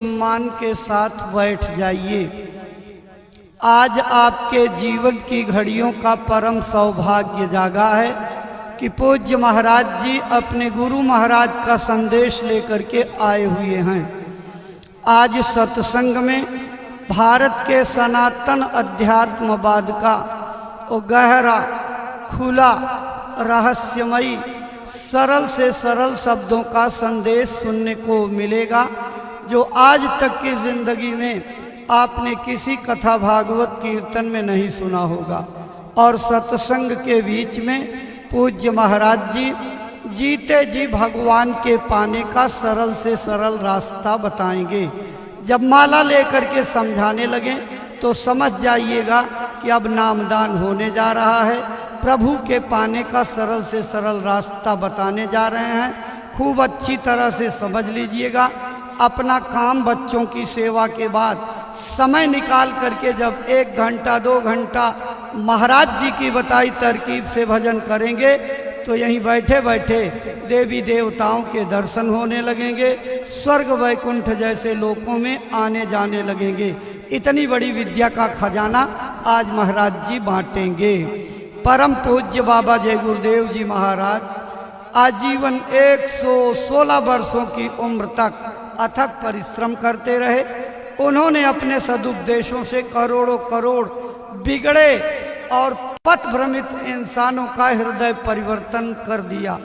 सम्मान के साथ बैठ जाइए। आज आपके जीवन की घड़ियों का परम सौभाग्य जागा है कि पूज्य महाराज जी अपने गुरु महाराज का संदेश लेकर के आए हुए हैं। आज सत्संग में भारत के सनातन अध्यात्मवाद का वो गहरा, खुला, रहस्यमयी, सरल से सरल शब्दों का संदेश सुनने को मिलेगा जो आज तक की जिंदगी में आपने किसी कथा भागवत कीर्तन में नहीं सुना होगा। और सत्संग के बीच में पूज्य महाराज जी जीते जी भगवान के पाने का सरल से सरल रास्ता बताएंगे। जब माला लेकर के समझाने लगे तो समझ जाइएगा कि अब नामदान होने जा रहा है। प्रभु के पाने का सरल से सरल रास्ता बताने जा रहे हैं। खूब अच्छी तरह से समझ लीजिएगा। अपना काम बच्चों की सेवा के बाद समय निकाल करके जब 1 घंटा 2 घंटा महाराज जी की बताई तरकीब से भजन करेंगे तो यहीं बैठे बैठे देवी देवताओं के दर्शन होने लगेंगे। स्वर्ग वैकुंठ जैसे लोकों में आने जाने लगेंगे। इतनी बड़ी विद्या का खजाना आज महाराज जी बांटेंगे। परम पूज्य बाबा जय गुरुदेव जी महाराज आजीवन 116 वर्षों की उम्र तक अथक परिश्रम करते रहे। उन्होंने अपने सदुपदेशों से करोड़ों करोड़ बिगड़े और पथ भ्रमित इंसानों का हृदय परिवर्तन कर दिया।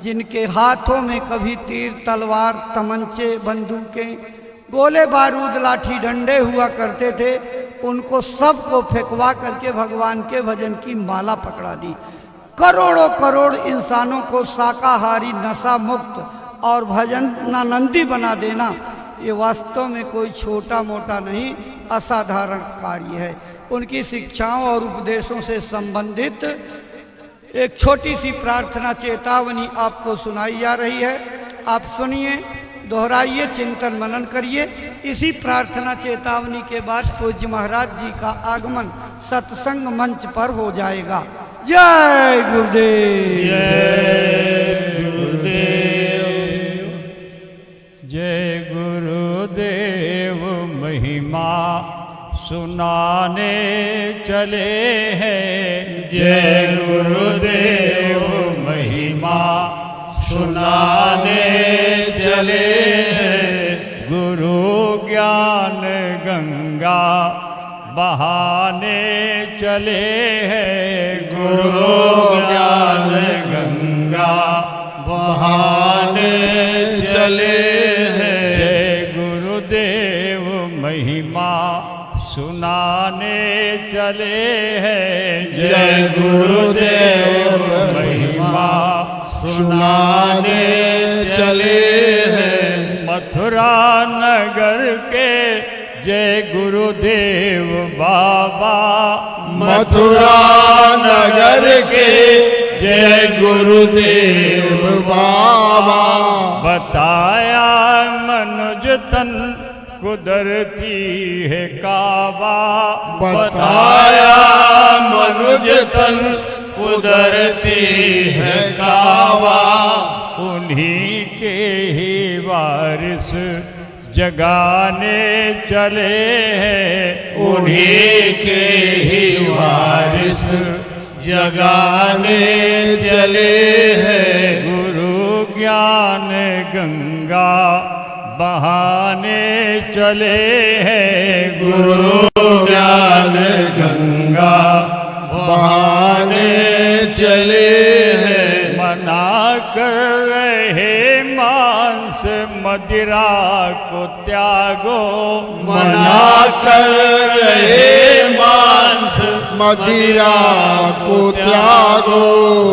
जिनके हाथों में कभी तीर, तलवार, तमंचे, बंदूकें, गोले बारूद, लाठी डंडे हुआ करते थे, उनको सबको फेंकवा करके भगवान के भजन की माला पकड़ा दी। करोड़ों करोड़ इंसानों को शाकाहारी, नशा मुक्त और भजनानंदी बना देना ये वास्तव में कोई छोटा मोटा नहीं, असाधारण कार्य है। उनकी शिक्षाओं और उपदेशों से संबंधित एक छोटी सी प्रार्थना चेतावनी आपको सुनाई जा रही है। आप सुनिए, दोहराइए, चिंतन मनन करिए। इसी प्रार्थना चेतावनी के बाद पूज्य महाराज जी का आगमन सत्संग मंच पर हो जाएगा। जय गुरुदेव। जय गुरुदेव। जय गुरुदेव महिमा सुनाने चले हैं। जय गुरुदेव महिमा सुनाने चले हैं। गुरु ज्ञान गंगा बहाने चले हैं। गुरु ज्ञान गंगा बहाने चले हैं। जय गुरुदेव महिमा सुनाने चले हैं। जय गुरुदेव महिमा सुनाने चले हैं। मथुरा नगर के जय गुरुदेव बाबा। मथुरा नगर के जय गुरुदेव बाबा। बताया मनुज तन कुदरती है काबा। बताया मनुज तन कुदरती है काबा। उन्हीं के ही वारिस जगाने चले हैं। उन्हीं के ही वारिस जगाने चले हैं। गुरु ज्ञान गंगा बहाने चले हैं। गुरु ज्ञान गंगा बहाने चले हैं। मना कर रहे मांस मदिरा को त्यागो। मना कर रहे मांस मदिरा को त्यागो।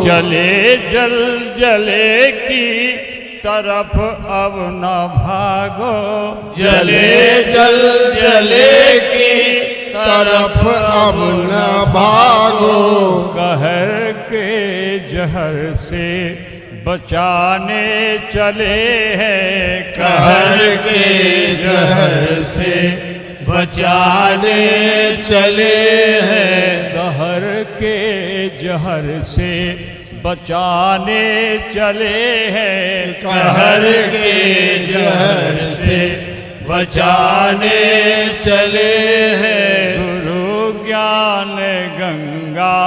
जले जल जले की तरफ अब न भागो। जले जल जले की तरफ अब न भागो। कहर के जहर से बचाने चले हैं। कहर के जहर से बचाने चले हैं। कहर के जहर से बचाने चले हैं। कहर के जहर से बचाने चले हैं। गुरु ज्ञान गंगा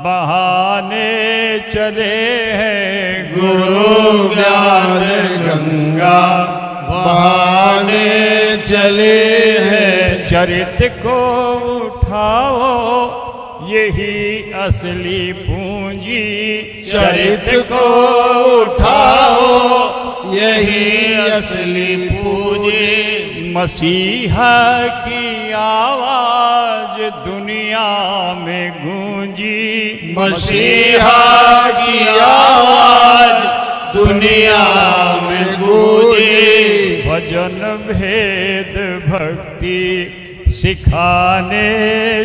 बहाने चले हैं। गुरु ज्ञान गंगा बहाने चले हैं। चरित को उठाओ यही असली पूंजी। चरित को उठाओ यही असली पूंजी। मसीहा की आवाज दुनिया में गूंजी। मसीहा की आवाज दुनिया में गूंजी। भजन भेद भक्ति सिखाने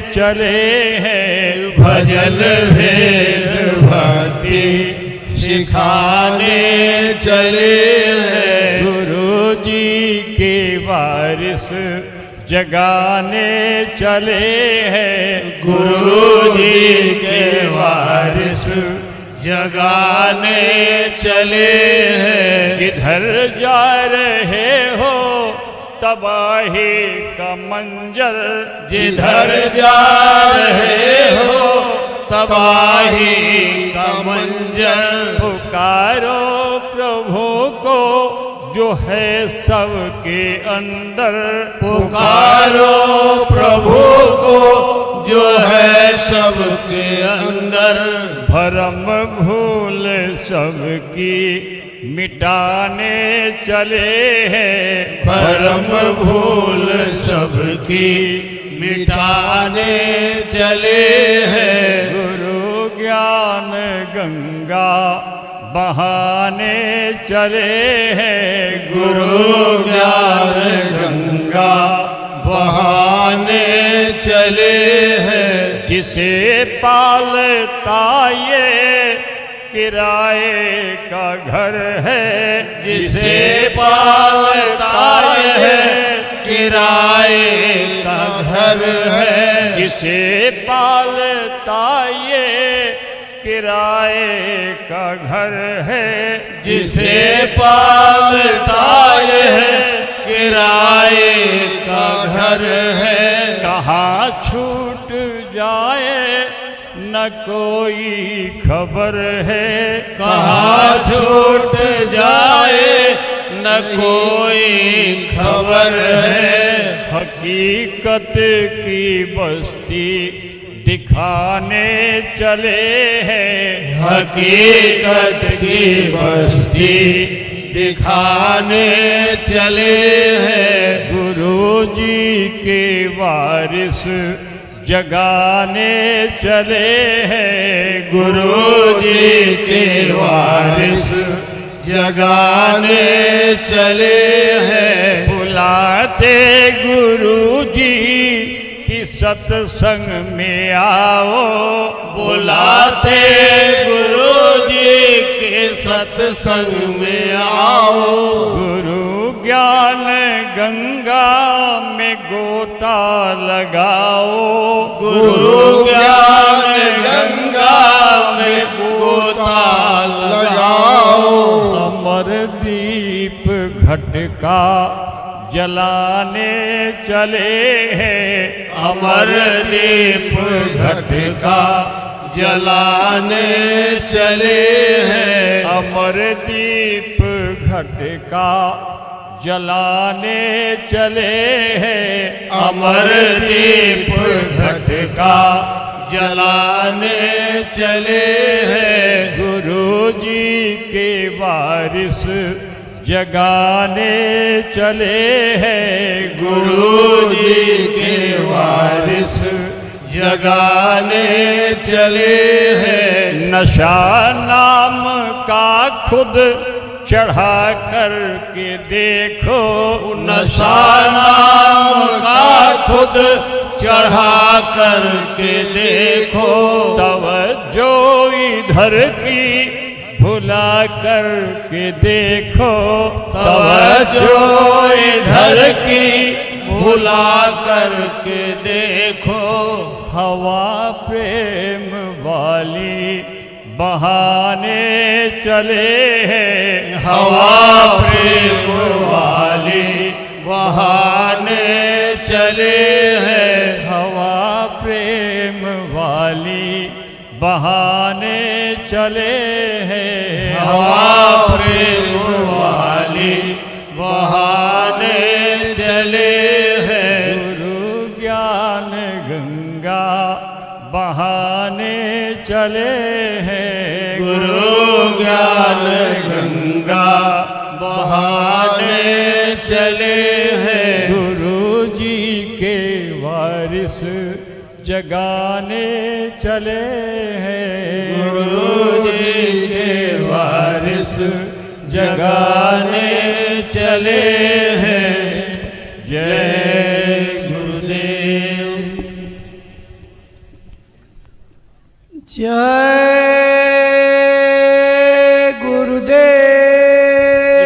चले हैं। भजन भेद भक्ति सिखाने चले हैं। गुरु जी के वारिस जगाने चले हैं। गुरु जी के वारिस जगाने चले हैं। किधर जा रहे हो तबाही का मंजर। जिधर जा रहे हो तबाही का मंजर। पुकारो प्रभु को जो है सबके अंदर। पुकारो प्रभु को जो है सबके अंदर। भरम भूल सबकी मिटाने चले हैं। भरम भूल सबकी मिटाने चले हैं। गुरु ज्ञान गंगा बहाने चले हैं। गुरु ज्ञान गंगा बहाने चले हैं। जिसे पालता ये किराए का घर है। जिसे पालता है किराए का घर है। जिसे पालता ये किराए का घर है। जिसे पालता है किराए का घर है। कहाँ छूट जाए न कोई खबर है। कहाँ छूट जाए न कोई खबर है। हकीकत की बस्ती दिखाने चले हैं। हकीकत की बस्ती दिखाने चले हैं। गुरु जी के वारिस जगाने चले हैं। गुरु जी के वारिस जगाने चले हैं। बुलाते गुरु जी कि सत्संग में आओ। बुलाते गुरु जी के सत्संग में आओ। गुरु ज्ञान गंगा में गोता लगाओ। गुरु ज्ञान गंगा में गोता लगाओ। अमर दीप घटका जलाने चले हैं। अमर दीप घटका जलाने चले हैं। अमर दीप घटका जलाने चले हैं। अमर दीप घटका जलाने चले हैं। गुरु जी के वारिस जगाने चले हैं। गुरु जी के वारिस जगाने चले हैं। नशा नाम का खुद चढ़ा कर के देखो। नशा नाम का खुद चढ़ा कर के देखो। तवज्जो इधर की भुला कर के देखो। तवज्जो इधर की भुला कर के देखो। हवा प्रेम वाली बहाने चले हैं। हवा प्रेम वाली बहाने चले हैं। हवा प्रेम वाली बहाने चले हैं। हवा प्रेम वाली बहाने चले हैं। गुरु ज्ञान गंगा बहाने चले हैं। गुरु ज्ञान गंगा बहाने चले हैं। गुरु जी के वारिस जगाने चले हैं। गुरु जी के वारिस जगाने चले हैं। जय गुरुदेव। जय गुरुदेव।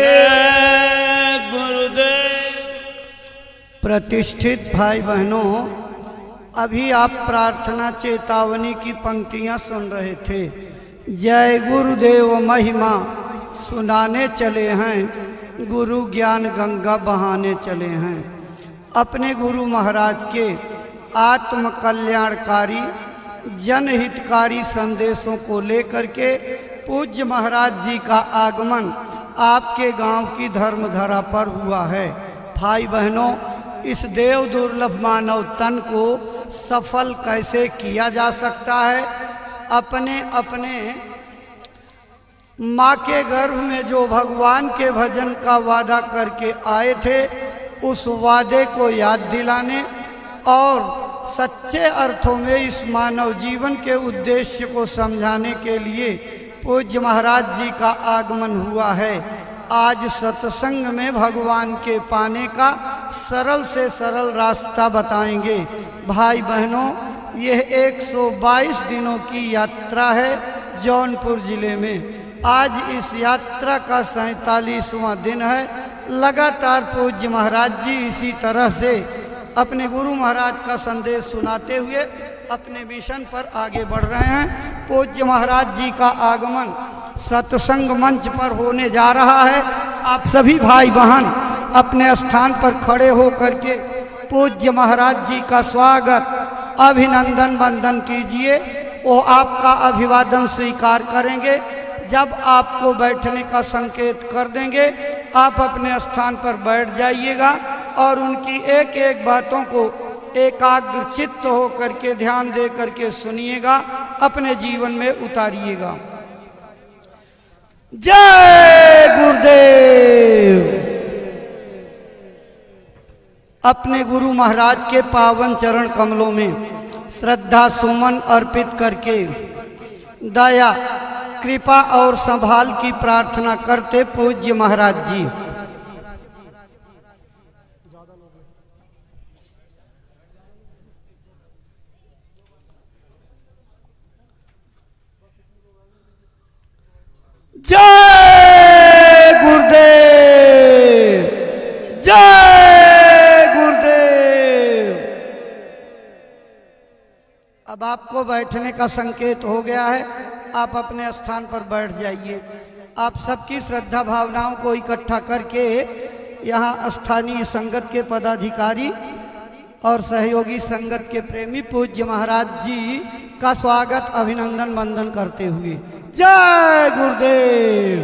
जय गुरुदेव। प्रतिष्ठित भाई बहनों, अभी आप प्रार्थना चेतावनी की पंक्तियां सुन रहे थे। जय गुरुदेव महिमा सुनाने चले हैं, गुरु ज्ञान गंगा बहाने चले हैं। अपने गुरु महाराज के आत्म कल्याणकारी जनहितकारी संदेशों को लेकर के पूज्य महाराज जी का आगमन आपके गांव की धर्मधरा पर हुआ है। भाई बहनों, इस देव दुर्लभ मानव तन को सफल कैसे किया जा सकता है? अपने अपने माँ के गर्भ में जो भगवान के भजन का वादा करके आए थे, उस वादे को याद दिलाने और सच्चे अर्थों में इस मानव जीवन के उद्देश्य को समझाने के लिए पूज्य महाराज जी का आगमन हुआ है। आज सत्संग में भगवान के पाने का सरल से सरल रास्ता बताएंगे। भाई बहनों, यह 122 दिनों की यात्रा है जौनपुर जिले में। आज इस यात्रा का 47वां दिन है। लगातार पूज्य महाराज जी इसी तरह से अपने गुरु महाराज का संदेश सुनाते हुए अपने मिशन पर आगे बढ़ रहे हैं। पूज्य महाराज जी का आगमन सत्संग मंच पर होने जा रहा है। आप सभी भाई बहन अपने स्थान पर खड़े होकर के पूज्य महाराज जी का स्वागत अभिनंदन वंदन कीजिए। वो आपका अभिवादन स्वीकार करेंगे। जब आपको बैठने का संकेत कर देंगे, आप अपने स्थान पर बैठ जाइएगा और उनकी एक एक बातों को एकाग्र चित्त होकर के ध्यान दे करके सुनिएगा, अपने जीवन में उतारिएगा। जय गुरुदेव। अपने गुरु महाराज के पावन चरण कमलों में श्रद्धा सुमन अर्पित करके दया, कृपा और संभाल की प्रार्थना करते पूज्य महाराज जी जय गुरुदेव। जय गुरुदेव। अब आपको बैठने का संकेत हो गया है, आप अपने स्थान पर बैठ जाइए। आप सबकी श्रद्धा भावनाओं को इकट्ठा करके यहाँ स्थानीय संगत के पदाधिकारी और सहयोगी संगत के प्रेमी पूज्य महाराज जी का स्वागत अभिनंदन वंदन करते हुए जय गुरुदेव।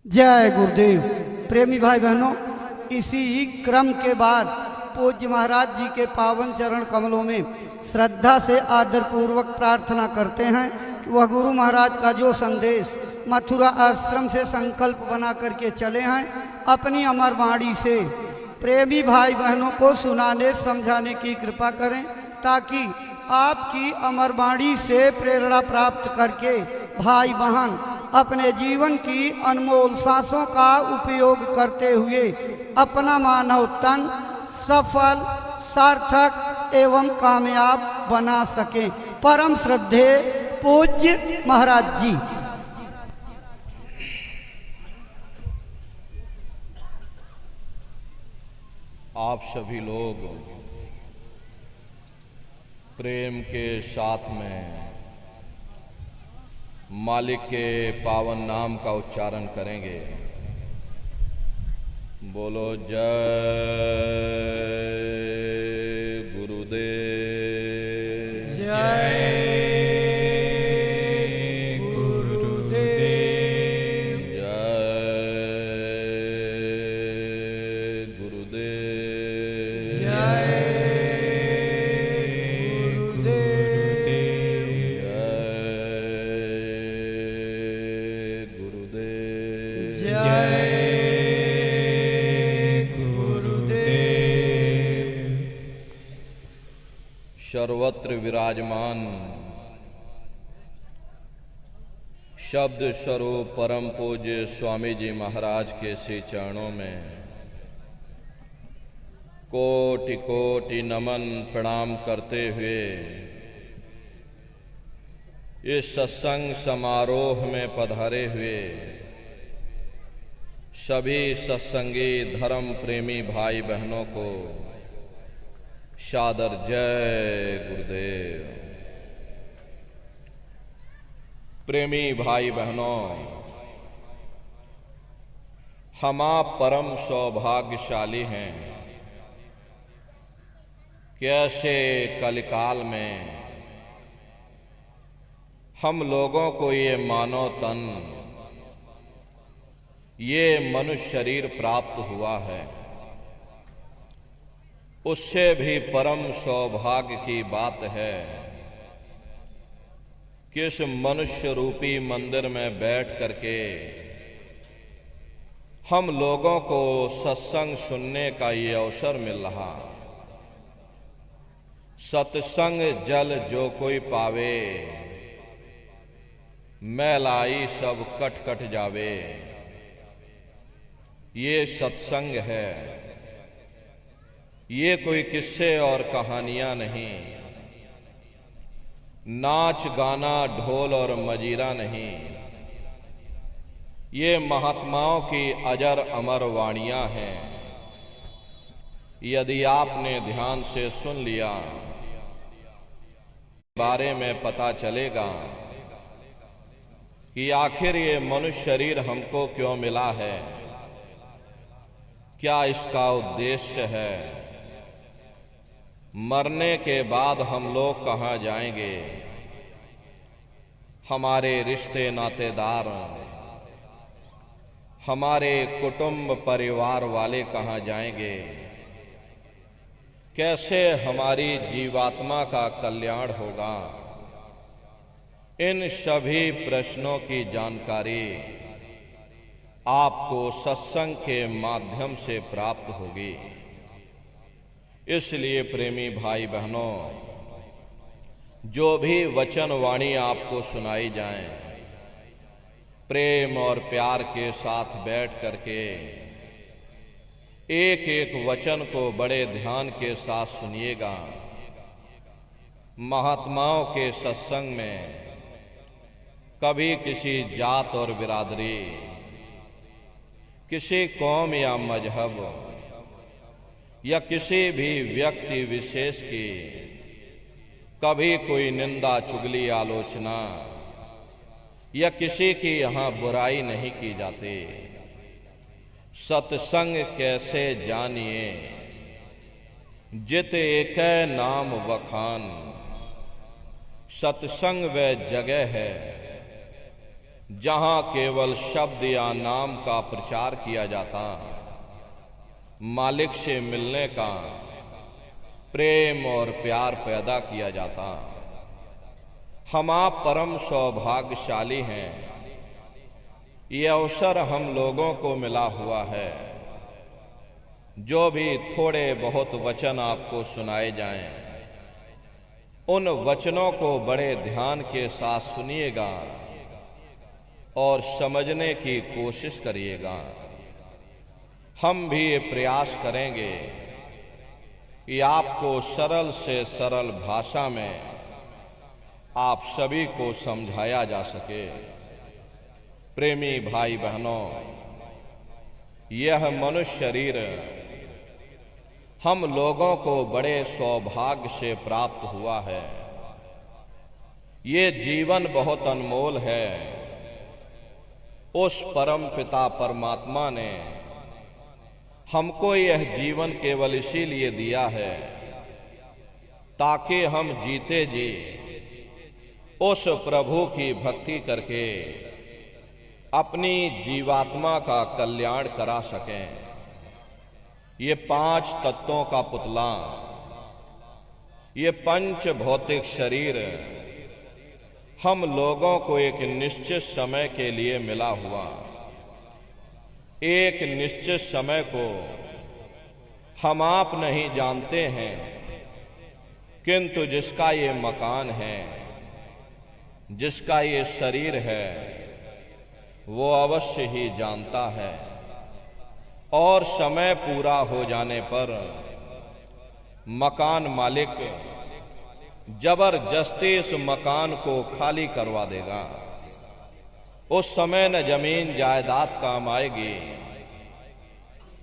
जय गुरुदेव। प्रेमी भाई बहनों, इसी क्रम के बाद पूज्य महाराज जी के पावन चरण कमलों में श्रद्धा से आदर पूर्वक प्रार्थना करते हैं कि वह गुरु महाराज का जो संदेश मथुरा आश्रम से संकल्प बना करके चले हैं, अपनी अमर वाणी से प्रेमी भाई बहनों को सुनाने समझाने की कृपा करें, ताकि आपकी अमर वाणी से प्रेरणा प्राप्त करके भाई बहन अपने जीवन की अनमोल सांसों का उपयोग करते हुए अपना मानव तन सफल, सार्थक एवं कामयाब बना सकें। परम श्रद्धेय पूज्य महाराज जी। आप सभी लोग प्रेम के साथ में मालिक के पावन नाम का उच्चारण करेंगे। बोलो जय गुरुदेव। जय गुरुदेव। जय गुरुदेव। जय गुरुदेव। जय गुरुदेव। सर्वत्र विराजमान शब्द स्वरूप परम पूज्य स्वामी जी महाराज के श्री चरणों में कोटि कोटि नमन प्रणाम करते हुए इस सत्संग समारोह में पधारे हुए सभी सत्संगी धर्म प्रेमी भाई बहनों को सादर जय गुरुदेव। प्रेमी भाई बहनों, हम आप परम सौभाग्यशाली हैं कि ऐसे कलिकाल में हम लोगों को ये मानव तन, ये मनुष्य शरीर प्राप्त हुआ है। उससे भी परम सौभाग्य की बात है कि इस मनुष्य रूपी मंदिर में बैठ करके हम लोगों को सत्संग सुनने का ये अवसर मिल रहा। सत्संग जल जो कोई पावे, मैलाई सब कट कट जावे। ये सत्संग है, ये कोई किस्से और कहानियां नहीं, नाच गाना ढोल और मजीरा नहीं। ये महात्माओं की अजर अमर वाणियां हैं। यदि आपने ध्यान से सुन लिया, बारे में पता चलेगा कि आखिर ये मनुष्य शरीर हमको क्यों मिला है, क्या इसका उद्देश्य है, मरने के बाद हम लोग कहाँ जाएंगे, हमारे रिश्ते नातेदार, हमारे कुटुंब परिवार वाले कहाँ जाएंगे, कैसे हमारी जीवात्मा का कल्याण होगा। इन सभी प्रश्नों की जानकारी आपको सत्संग के माध्यम से प्राप्त होगी। इसलिए प्रेमी भाई बहनों, जो भी वचन वाणी आपको सुनाई जाए, प्रेम और प्यार के साथ बैठ करके एक एक वचन को बड़े ध्यान के साथ सुनिएगा। महात्माओं के सत्संग में कभी किसी जात और बिरादरी, किसी कौम या मजहब या किसी भी व्यक्ति विशेष की कभी कोई निंदा चुगली आलोचना या किसी की यहाँ बुराई नहीं की जाती। सत्संग कैसे जानिए, जित एक नाम वखान। सत्संग वह जगह है जहां केवल शब्द या नाम का प्रचार किया जाता, मालिक से मिलने का प्रेम और प्यार पैदा किया जाता। हम आप परम सौभाग्यशाली हैं, ये अवसर हम लोगों को मिला हुआ है। जो भी थोड़े बहुत वचन आपको सुनाए जाएं, उन वचनों को बड़े ध्यान के साथ सुनिएगा और समझने की कोशिश करिएगा। हम भी ये प्रयास करेंगे कि आपको सरल से सरल भाषा में आप सभी को समझाया जा सके। प्रेमी भाई बहनों, यह मनुष्य शरीर हम लोगों को बड़े सौभाग्य से प्राप्त हुआ है। ये जीवन बहुत अनमोल है। उस परम पिता परमात्मा ने हमको यह जीवन केवल इसीलिए दिया है ताकि हम जीते जी उस प्रभु की भक्ति करके अपनी जीवात्मा का कल्याण करा सकें। ये 5 तत्वों का पुतला, ये पंच भौतिक शरीर हम लोगों को एक निश्चित समय के लिए मिला हुआ, एक निश्चित समय को हम आप नहीं जानते हैं, किंतु जिसका ये मकान है, जिसका ये शरीर है, वो अवश्य ही जानता है। और समय पूरा हो जाने पर मकान मालिक जबरदस्ती इस मकान को खाली करवा देगा। उस समय न जमीन जायदाद काम आएगी,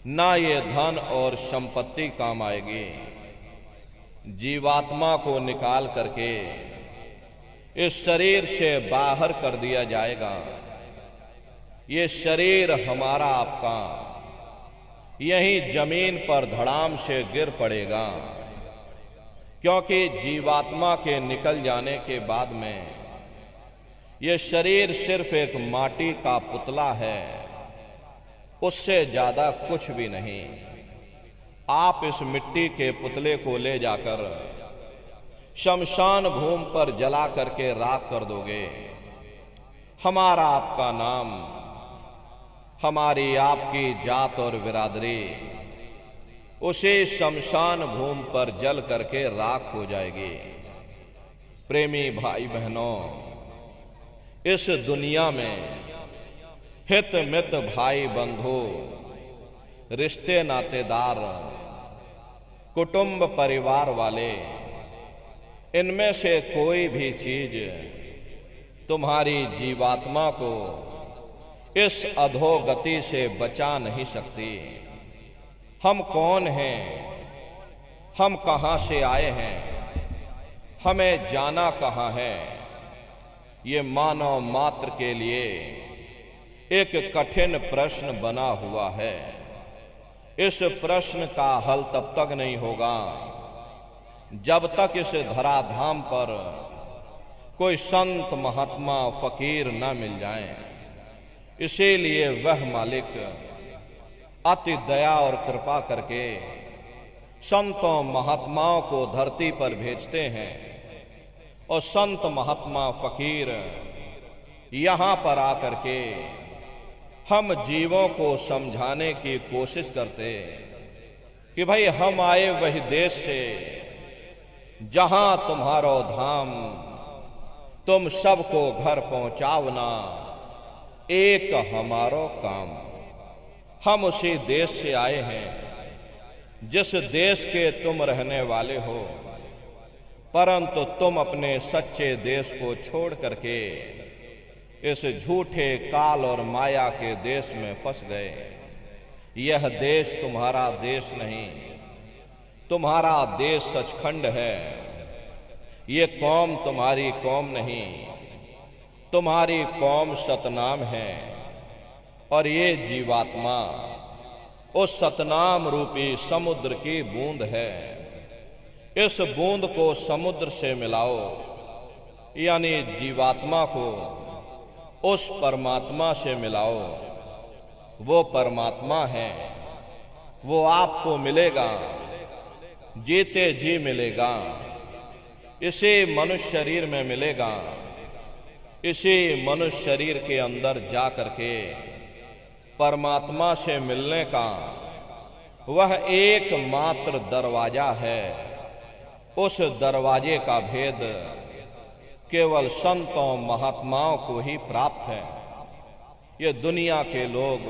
ना ये धन और संपत्ति काम आएगी। जीवात्मा को निकाल करके इस शरीर से बाहर कर दिया जाएगा। ये शरीर हमारा आपका यहीं जमीन पर धड़ाम से गिर पड़ेगा, क्योंकि जीवात्मा के निकल जाने के बाद में ये शरीर सिर्फ एक माटी का पुतला है, उससे ज्यादा कुछ भी नहीं। आप इस मिट्टी के पुतले को ले जाकर शमशान भूमि पर जला करके राख कर दोगे। हमारा आपका नाम, हमारी आपकी जात और बिरादरी उसे शमशान भूमि पर जल करके राख हो जाएगी। प्रेमी भाई बहनों, इस दुनिया में हित मित भाई बंधु, रिश्ते नातेदार, कुटुंब परिवार वाले, इनमें से कोई भी चीज तुम्हारी जीवात्मा को इस अधोगति से बचा नहीं सकती। हम कौन हैं, हम कहां से आए हैं, हमें जाना कहां है, ये मानव मात्र के लिए एक कठिन प्रश्न बना हुआ है। इस प्रश्न का हल तब तक नहीं होगा जब तक इस धराधाम पर कोई संत महात्मा फकीर न मिल जाएं। इसीलिए वह मालिक अति दया और कृपा करके संतों महात्माओं को धरती पर भेजते हैं, और संत महात्मा फकीर यहां पर आकर के हम जीवों को समझाने की कोशिश करते कि भाई हम आए वही देश से जहां तुम्हारो धाम, तुम सबको घर पहुंचावना एक हमारो काम। हम उसी देश से आए हैं जिस देश के तुम रहने वाले हो, परंतु तुम अपने सच्चे देश को छोड़ करके इस झूठे काल और माया के देश में फंस गए। यह देश तुम्हारा देश नहीं, तुम्हारा देश सचखंड है। ये कौम तुम्हारी कौम नहीं, तुम्हारी कौम सतनाम है, और ये जीवात्मा उस सतनाम रूपी समुद्र की बूंद है। इस बूंद को समुद्र से मिलाओ, यानी जीवात्मा को उस परमात्मा से मिलाओ। वो परमात्मा है, वो आपको मिलेगा, जीते जी मिलेगा। इसी मनुष्य शरीर में मिलेगा। इसी मनुष्य शरीर के अंदर जा करके परमात्मा से मिलने का वह एकमात्र दरवाजा है। उस दरवाजे का भेद केवल संतों महात्माओं को ही प्राप्त है। ये दुनिया के लोग,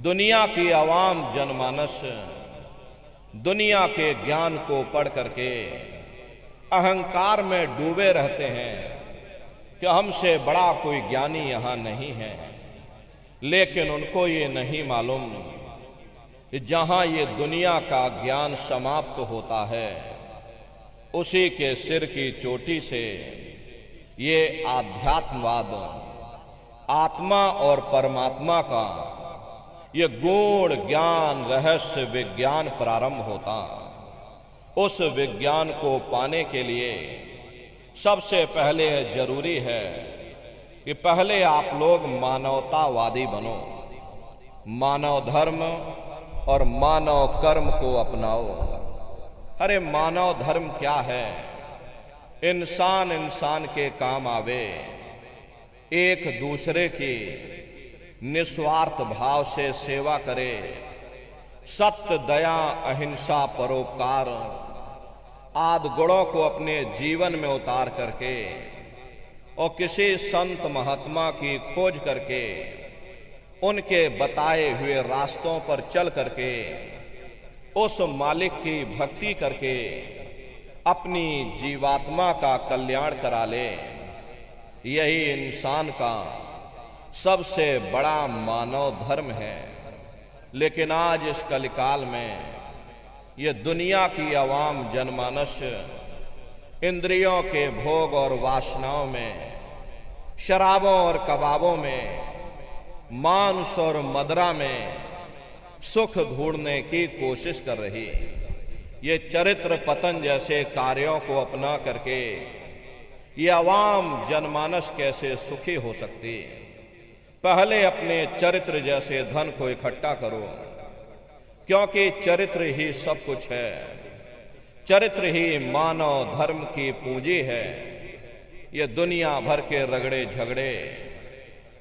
दुनिया की आवाम जनमानस दुनिया के ज्ञान को पढ़ करके अहंकार में डूबे रहते हैं कि हमसे बड़ा कोई ज्ञानी यहां नहीं है। लेकिन उनको ये नहीं मालूम कि जहां ये दुनिया का ज्ञान समाप्त होता है, उसी के सिर की चोटी से ये आध्यात्मवाद आत्मा और परमात्मा का ये गूढ़ ज्ञान रहस्य विज्ञान प्रारंभ होता। उस विज्ञान को पाने के लिए सबसे पहले जरूरी है कि पहले आप लोग मानवतावादी बनो, मानव धर्म और मानव कर्म को अपनाओ। अरे मानव धर्म क्या है? इंसान इंसान के काम आवे, एक दूसरे की निस्वार्थ भाव से सेवा करे, सत्य दया अहिंसा परोपकार आदि गुणों को अपने जीवन में उतार करके और किसी संत महात्मा की खोज करके उनके बताए हुए रास्तों पर चल करके उस मालिक की भक्ति करके अपनी जीवात्मा का कल्याण करा ले, यही इंसान का सबसे बड़ा मानव धर्म है। लेकिन आज इस कलिकाल में ये दुनिया की आवाम जनमानस इंद्रियों के भोग और वासनाओं में, शराबों और कबाबों में, मांस और मदिरा में सुख ढूंढने की कोशिश कर रही। ये चरित्र पतन जैसे कार्यों को अपना करके ये आवाम जनमानस कैसे सुखी हो सकती? पहले अपने चरित्र जैसे धन को इकट्ठा करो, क्योंकि चरित्र ही सब कुछ है। चरित्र ही मानव धर्म की पूंजी है। ये दुनिया भर के रगड़े झगड़े,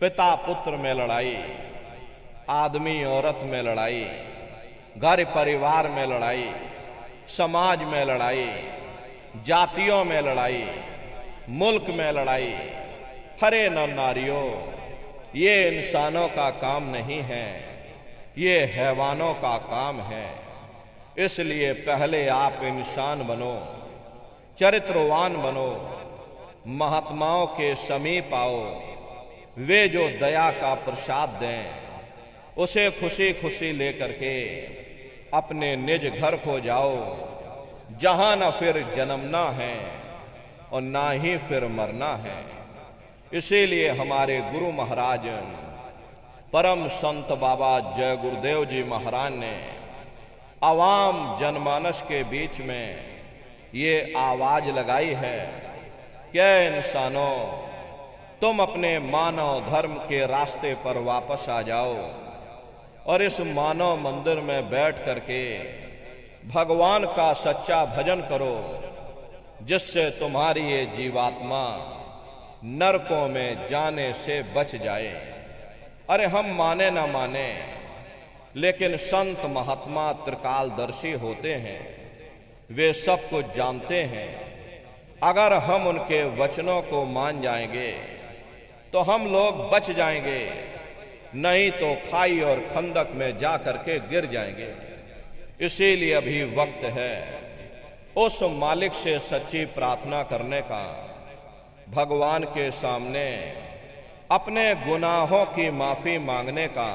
पिता पुत्र में लड़ाई, आदमी औरत में लड़ाई, घर परिवार में लड़ाई, समाज में लड़ाई, जातियों में लड़ाई, मुल्क में लड़ाई, हरे नर नारियों, ये इंसानों का काम नहीं है, ये हैवानों का काम है। इसलिए पहले आप इंसान बनो, चरित्रवान बनो, महात्माओं के समीप आओ, वे जो दया का प्रसाद दें उसे खुशी खुशी लेकर के अपने निज घर को जाओ, जहां न फिर जन्मना है और ना ही फिर मरना है। इसीलिए हमारे गुरु महाराज परम संत बाबा जय गुरुदेव जी महाराज ने आवाम जनमानस के बीच में ये आवाज लगाई है कि इंसानों, तुम अपने मानव धर्म के रास्ते पर वापस आ जाओ और इस मानव मंदिर में बैठ करके भगवान का सच्चा भजन करो, जिससे तुम्हारी ये जीवात्मा नरकों में जाने से बच जाए। अरे हम माने ना माने, लेकिन संत महात्मा त्रिकालदर्शी होते हैं, वे सब कुछ जानते हैं। अगर हम उनके वचनों को मान जाएंगे तो हम लोग बच जाएंगे, नहीं तो खाई और खंदक में जा करके गिर जाएंगे। इसीलिए अभी वक्त है उस मालिक से सच्ची प्रार्थना करने का, भगवान के सामने अपने गुनाहों की माफी मांगने का,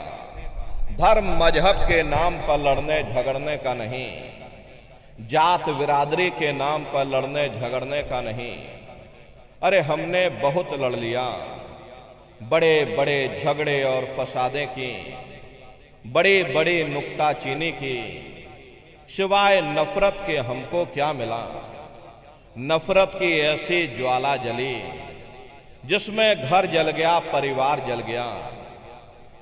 धर्म मजहब के नाम पर लड़ने झगड़ने का नहीं, जात बिरादरी के नाम पर लड़ने झगड़ने का नहीं। अरे हमने बहुत लड़ लिया, बड़े बड़े झगड़े और फसादें की, बड़ी बड़ी नुक्ताचीनी की, सिवाय नफरत के हमको क्या मिला? नफरत की ऐसी ज्वाला जली जिसमें घर जल गया, परिवार जल गया,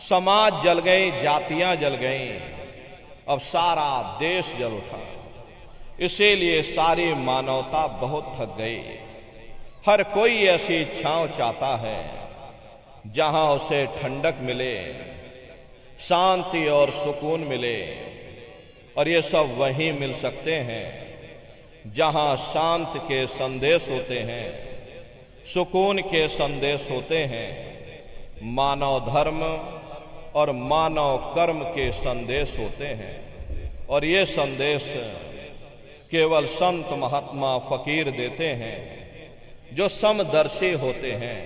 समाज जल गई, जातियां जल गईं, अब सारा देश जल उठा। इसीलिए सारी मानवता बहुत थक गई। हर कोई ऐसी छांव चाहता है जहां उसे ठंडक मिले, शांति और सुकून मिले, और ये सब वहीं मिल सकते हैं जहां शांति के संदेश होते हैं, सुकून के संदेश होते हैं, मानव धर्म और मानव कर्म के संदेश होते हैं। और ये संदेश केवल संत महात्मा फकीर देते हैं, जो समदर्शी होते हैं,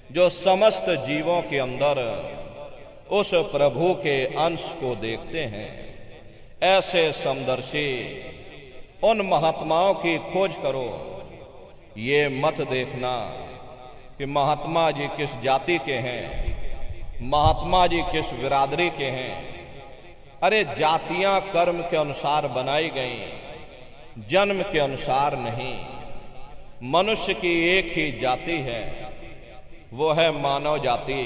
जो समस्त जीवों के अंदर उस प्रभु के अंश को देखते हैं। ऐसे समदर्शी उन महात्माओं की खोज करो। ये मत देखना कि महात्मा जी किस जाति के हैं, महात्मा जी किस बिरादरी के हैं। अरे जातियां कर्म के अनुसार बनाई गई, जन्म के अनुसार नहीं। मनुष्य की एक ही जाति है, वो है मानव जाति।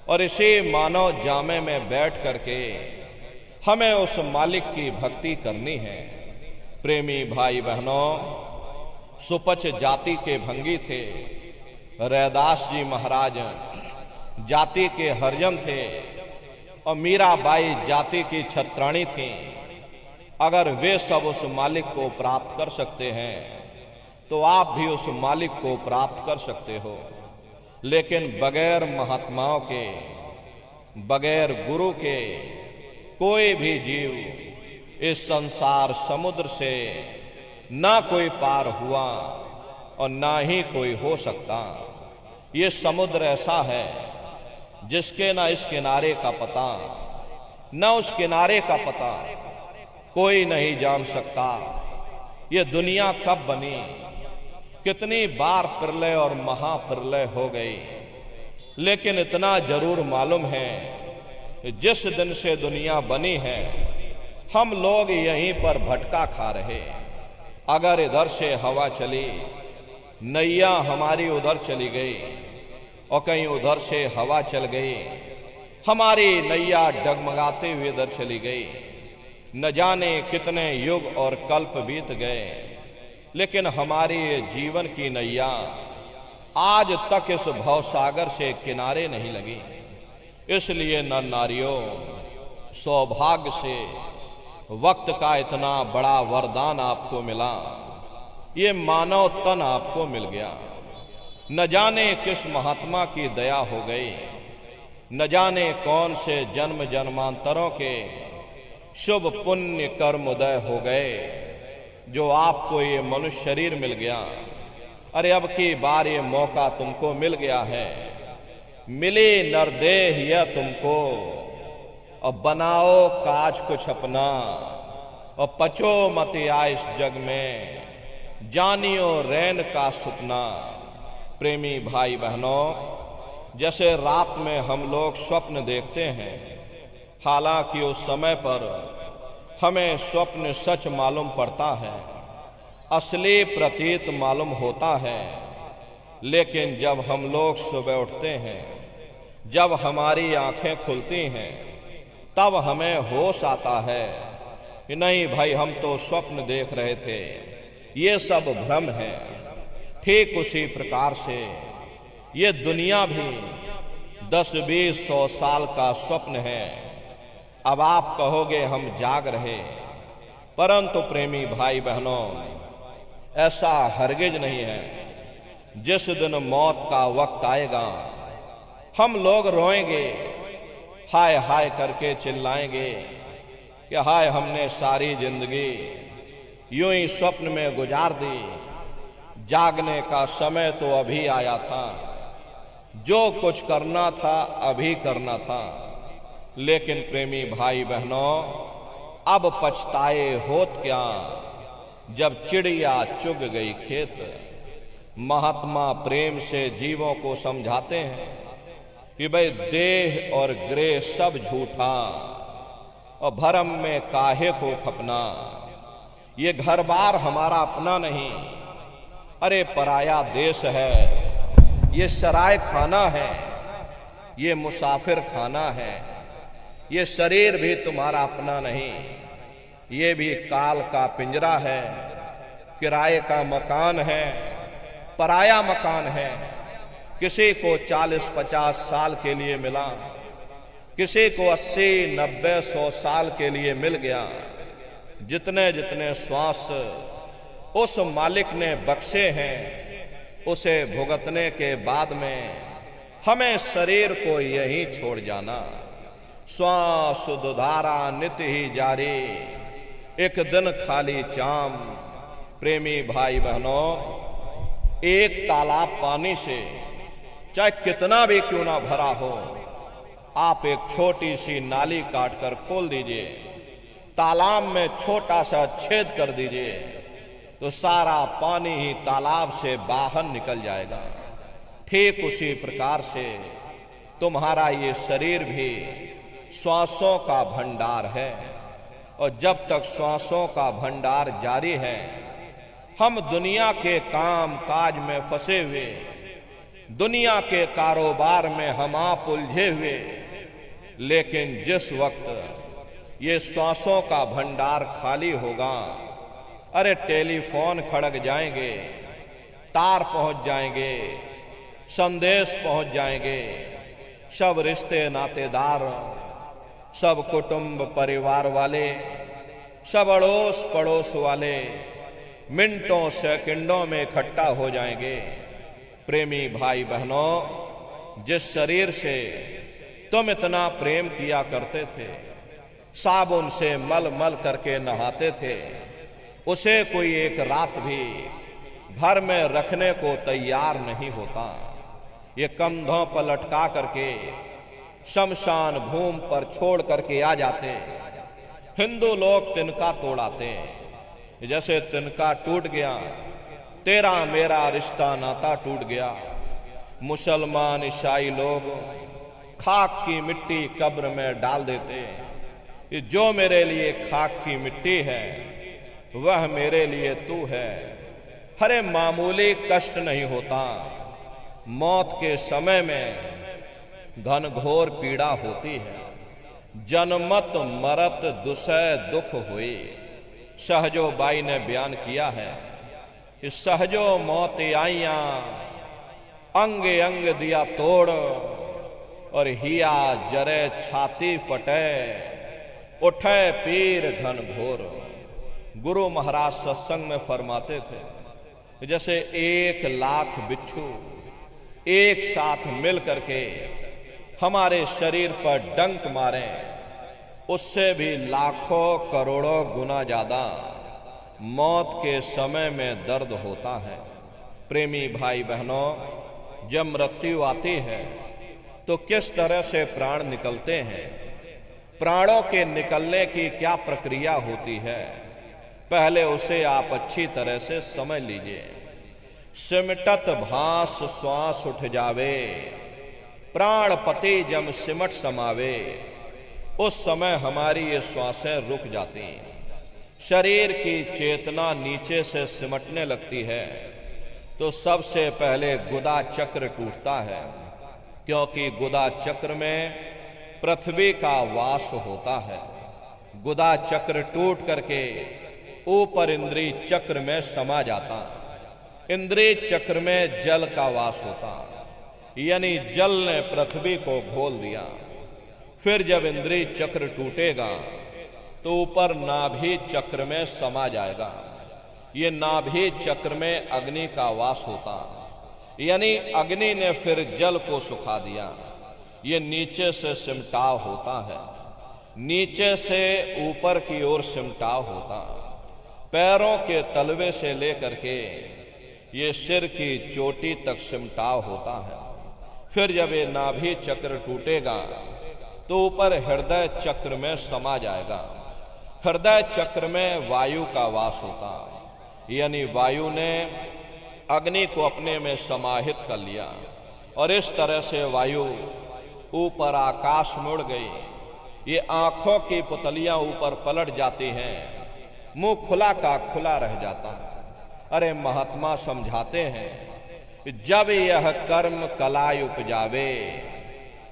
और इसी मानव जामे में बैठ करके हमें उस मालिक की भक्ति करनी है। प्रेमी भाई बहनों, सुपच जाति के भंगी थे, रैदास जी महाराज जाति के हरिजन थे और मीराबाई जाति की छत्राणी थी। अगर वे सब उस मालिक को प्राप्त कर सकते हैं तो आप भी उस मालिक को प्राप्त कर सकते हो। लेकिन बगैर महात्माओं के, बगैर गुरु के कोई भी जीव इस संसार समुद्र से ना कोई पार हुआ और ना ही कोई हो सकता। ये समुद्र ऐसा है जिसके ना इस किनारे का पता, ना उस किनारे का पता कोई नहीं जान सकता। ये दुनिया कब बनी, कितनी बार प्रलय और महाप्रलय हो गई, लेकिन इतना जरूर मालूम है कि जिस दिन से दुनिया बनी है हम लोग यहीं पर भटका खा रहे। अगर इधर से हवा चली, नैया हमारी उधर चली गई और कहीं उधर से हवा चल गई, हमारी नैया डगमगाते हुए इधर चली गई। न जाने कितने युग और कल्प बीत गए, लेकिन हमारी जीवन की नैया आज तक इस भवसागर से किनारे नहीं लगी। इसलिए न नारियों, सौभाग्य से वक्त का इतना बड़ा वरदान आपको मिला, ये मानव तन आपको मिल गया। न जाने किस महात्मा की दया हो गई, न जाने कौन से जन्म जन्मांतरों के शुभ पुण्य कर्म उदय हो गए जो आपको ये मनुष्य शरीर मिल गया। अरे अब की बार ये मौका तुमको मिल गया है, मिले नरदेह यह तुमको, और बनाओ काज कुछ अपना और पचो मत आए इस जग में, जानियो रैन का सुपना। प्रेमी भाई बहनों, जैसे रात में हम लोग स्वप्न देखते हैं, हालांकि उस समय पर हमें स्वप्न सच मालूम पड़ता है, असली प्रतीत मालूम होता है। लेकिन जब हम लोग सुबह उठते हैं, जब हमारी आंखें खुलती हैं, तब हमें होश आता है कि नहीं भाई, हम तो स्वप्न देख रहे थे, ये सब भ्रम है। ठीक उसी प्रकार से ये दुनिया भी 10-20-100 साल का स्वप्न है। अब आप कहोगे हम जाग रहे, परंतु प्रेमी भाई बहनों, ऐसा हरगिज नहीं है। जिस दिन मौत का वक्त आएगा, हम लोग रोएंगे, हाय हाय करके चिल्लाएंगे कि हाय, हमने सारी जिंदगी यूं ही स्वप्न में गुजार दी, जागने का समय तो अभी आया था, जो कुछ करना था अभी करना था। लेकिन प्रेमी भाई बहनों, अब पछताए होत क्या, जब चिड़िया चुग गई खेत। महात्मा प्रेम से जीवों को समझाते हैं कि भाई देह और ग्रह सब झूठा और भरम में काहे को खपना। ये घर बार हमारा अपना नहीं, अरे पराया देश है। ये सराय खाना है, ये मुसाफिर खाना है। ये शरीर भी तुम्हारा अपना नहीं, ये भी काल का पिंजरा है, किराए का मकान है, पराया मकान है। किसी को 40-50 साल के लिए मिला, किसी को 80-90-100 साल के लिए मिल गया। जितने जितने श्वास उस मालिक ने बख्शे हैं, उसे भुगतने के बाद में हमें शरीर को यहीं छोड़ जाना। श्वास दुधारा नित ही जारी, एक दिन खाली चाम। प्रेमी भाई बहनों, एक तालाब पानी से चाहे कितना भी क्यों ना भरा हो, आप एक छोटी सी नाली काटकर खोल दीजिए, तालाब में छोटा सा छेद कर दीजिए, तो सारा पानी ही तालाब से बाहर निकल जाएगा। ठीक उसी प्रकार से तुम्हारा ये शरीर भी श्वासों का भंडार है, और जब तक श्वासों का भंडार जारी है, हम दुनिया के काम काज में फंसे हुए, दुनिया के कारोबार में हम आप उलझे हुए, लेकिन जिस वक्त ये श्वासों का भंडार खाली होगा, अरे टेलीफोन खड़क जाएंगे, तार पहुंच जाएंगे, संदेश पहुंच जाएंगे, सब रिश्ते नातेदार, सब कुटुंब परिवार वाले, सब अड़ोस पड़ोस वाले मिनटों सेकंडों में इकट्ठा हो जाएंगे। प्रेमी भाई बहनों, जिस शरीर से तुम इतना प्रेम किया करते थे, साबुन से मल मल करके नहाते थे, उसे कोई एक रात भी घर में रखने को तैयार नहीं होता। ये कंधों पर लटका करके शमशान भूमि पर छोड़ करके आ जाते। हिंदू लोग तिनका तोड़ाते हैं, जैसे तिनका टूट गया तेरा मेरा रिश्ता नाता टूट गया। मुसलमान ईसाई लोग खाक की मिट्टी कब्र में डाल देते। ये जो मेरे लिए खाक की मिट्टी है, वह मेरे लिए तू है। हरे मामूली कष्ट नहीं होता, मौत के समय में घनघोर पीड़ा होती है। जन्मत मरत दुसह दुख हुई, सहजो बाई ने बयान किया है। इस सहजो मौत आइया, अंग अंग दिया तोड़, और हिया जरे छाती फटे, उठे पीर घन घोर। गुरु महाराज सत्संग में फरमाते थे, जैसे 1,00,000 बिच्छू एक साथ मिल करके हमारे शरीर पर डंक मारे, उससे भी लाखों करोड़ों गुना ज्यादा मौत के समय में दर्द होता है। प्रेमी भाई बहनों, जब मृत्यु आती है तो किस तरह से प्राण निकलते हैं, प्राणों के निकलने की क्या प्रक्रिया होती है, पहले उसे आप अच्छी तरह से समझ लीजिए। सिमटत भास श्वास उठ जावे, प्राणपति जब सिमट समावे, उस समय हमारी ये श्वासें रुक जाती हैं। शरीर की चेतना नीचे से सिमटने लगती है तो सबसे पहले गुदा चक्र टूटता है, क्योंकि गुदा चक्र में पृथ्वी का वास होता है। गुदा चक्र टूट करके ऊपर इंद्रिय चक्र में समा जाता। इंद्रिय चक्र में जल का वास होता, यानी जल ने पृथ्वी को घोल दिया। फिर जब इंद्रिय चक्र टूटेगा तो ऊपर नाभि चक्र में समा जाएगा। ये नाभि चक्र में अग्नि का वास होता, यानी अग्नि ने फिर जल को सुखा दिया। ये नीचे से सिमटाव होता है, नीचे से ऊपर की ओर सिमटाव होता। पैरों के तलवे से लेकर के ये सिर की चोटी तक सिमटाव होता है। फिर जब ये नाभि चक्र टूटेगा तो ऊपर हृदय चक्र में समा जाएगा। हृदय चक्र में वायु का वास होता, यानी वायु ने अग्नि को अपने में समाहित कर लिया, और इस तरह से वायु ऊपर आकाश मुड़ गई। ये आंखों की पुतलियां ऊपर पलट जाती हैं, मुंह खुला का खुला रह जाता है। अरे महात्मा समझाते हैं, जब यह कर्म कलाई उपजावे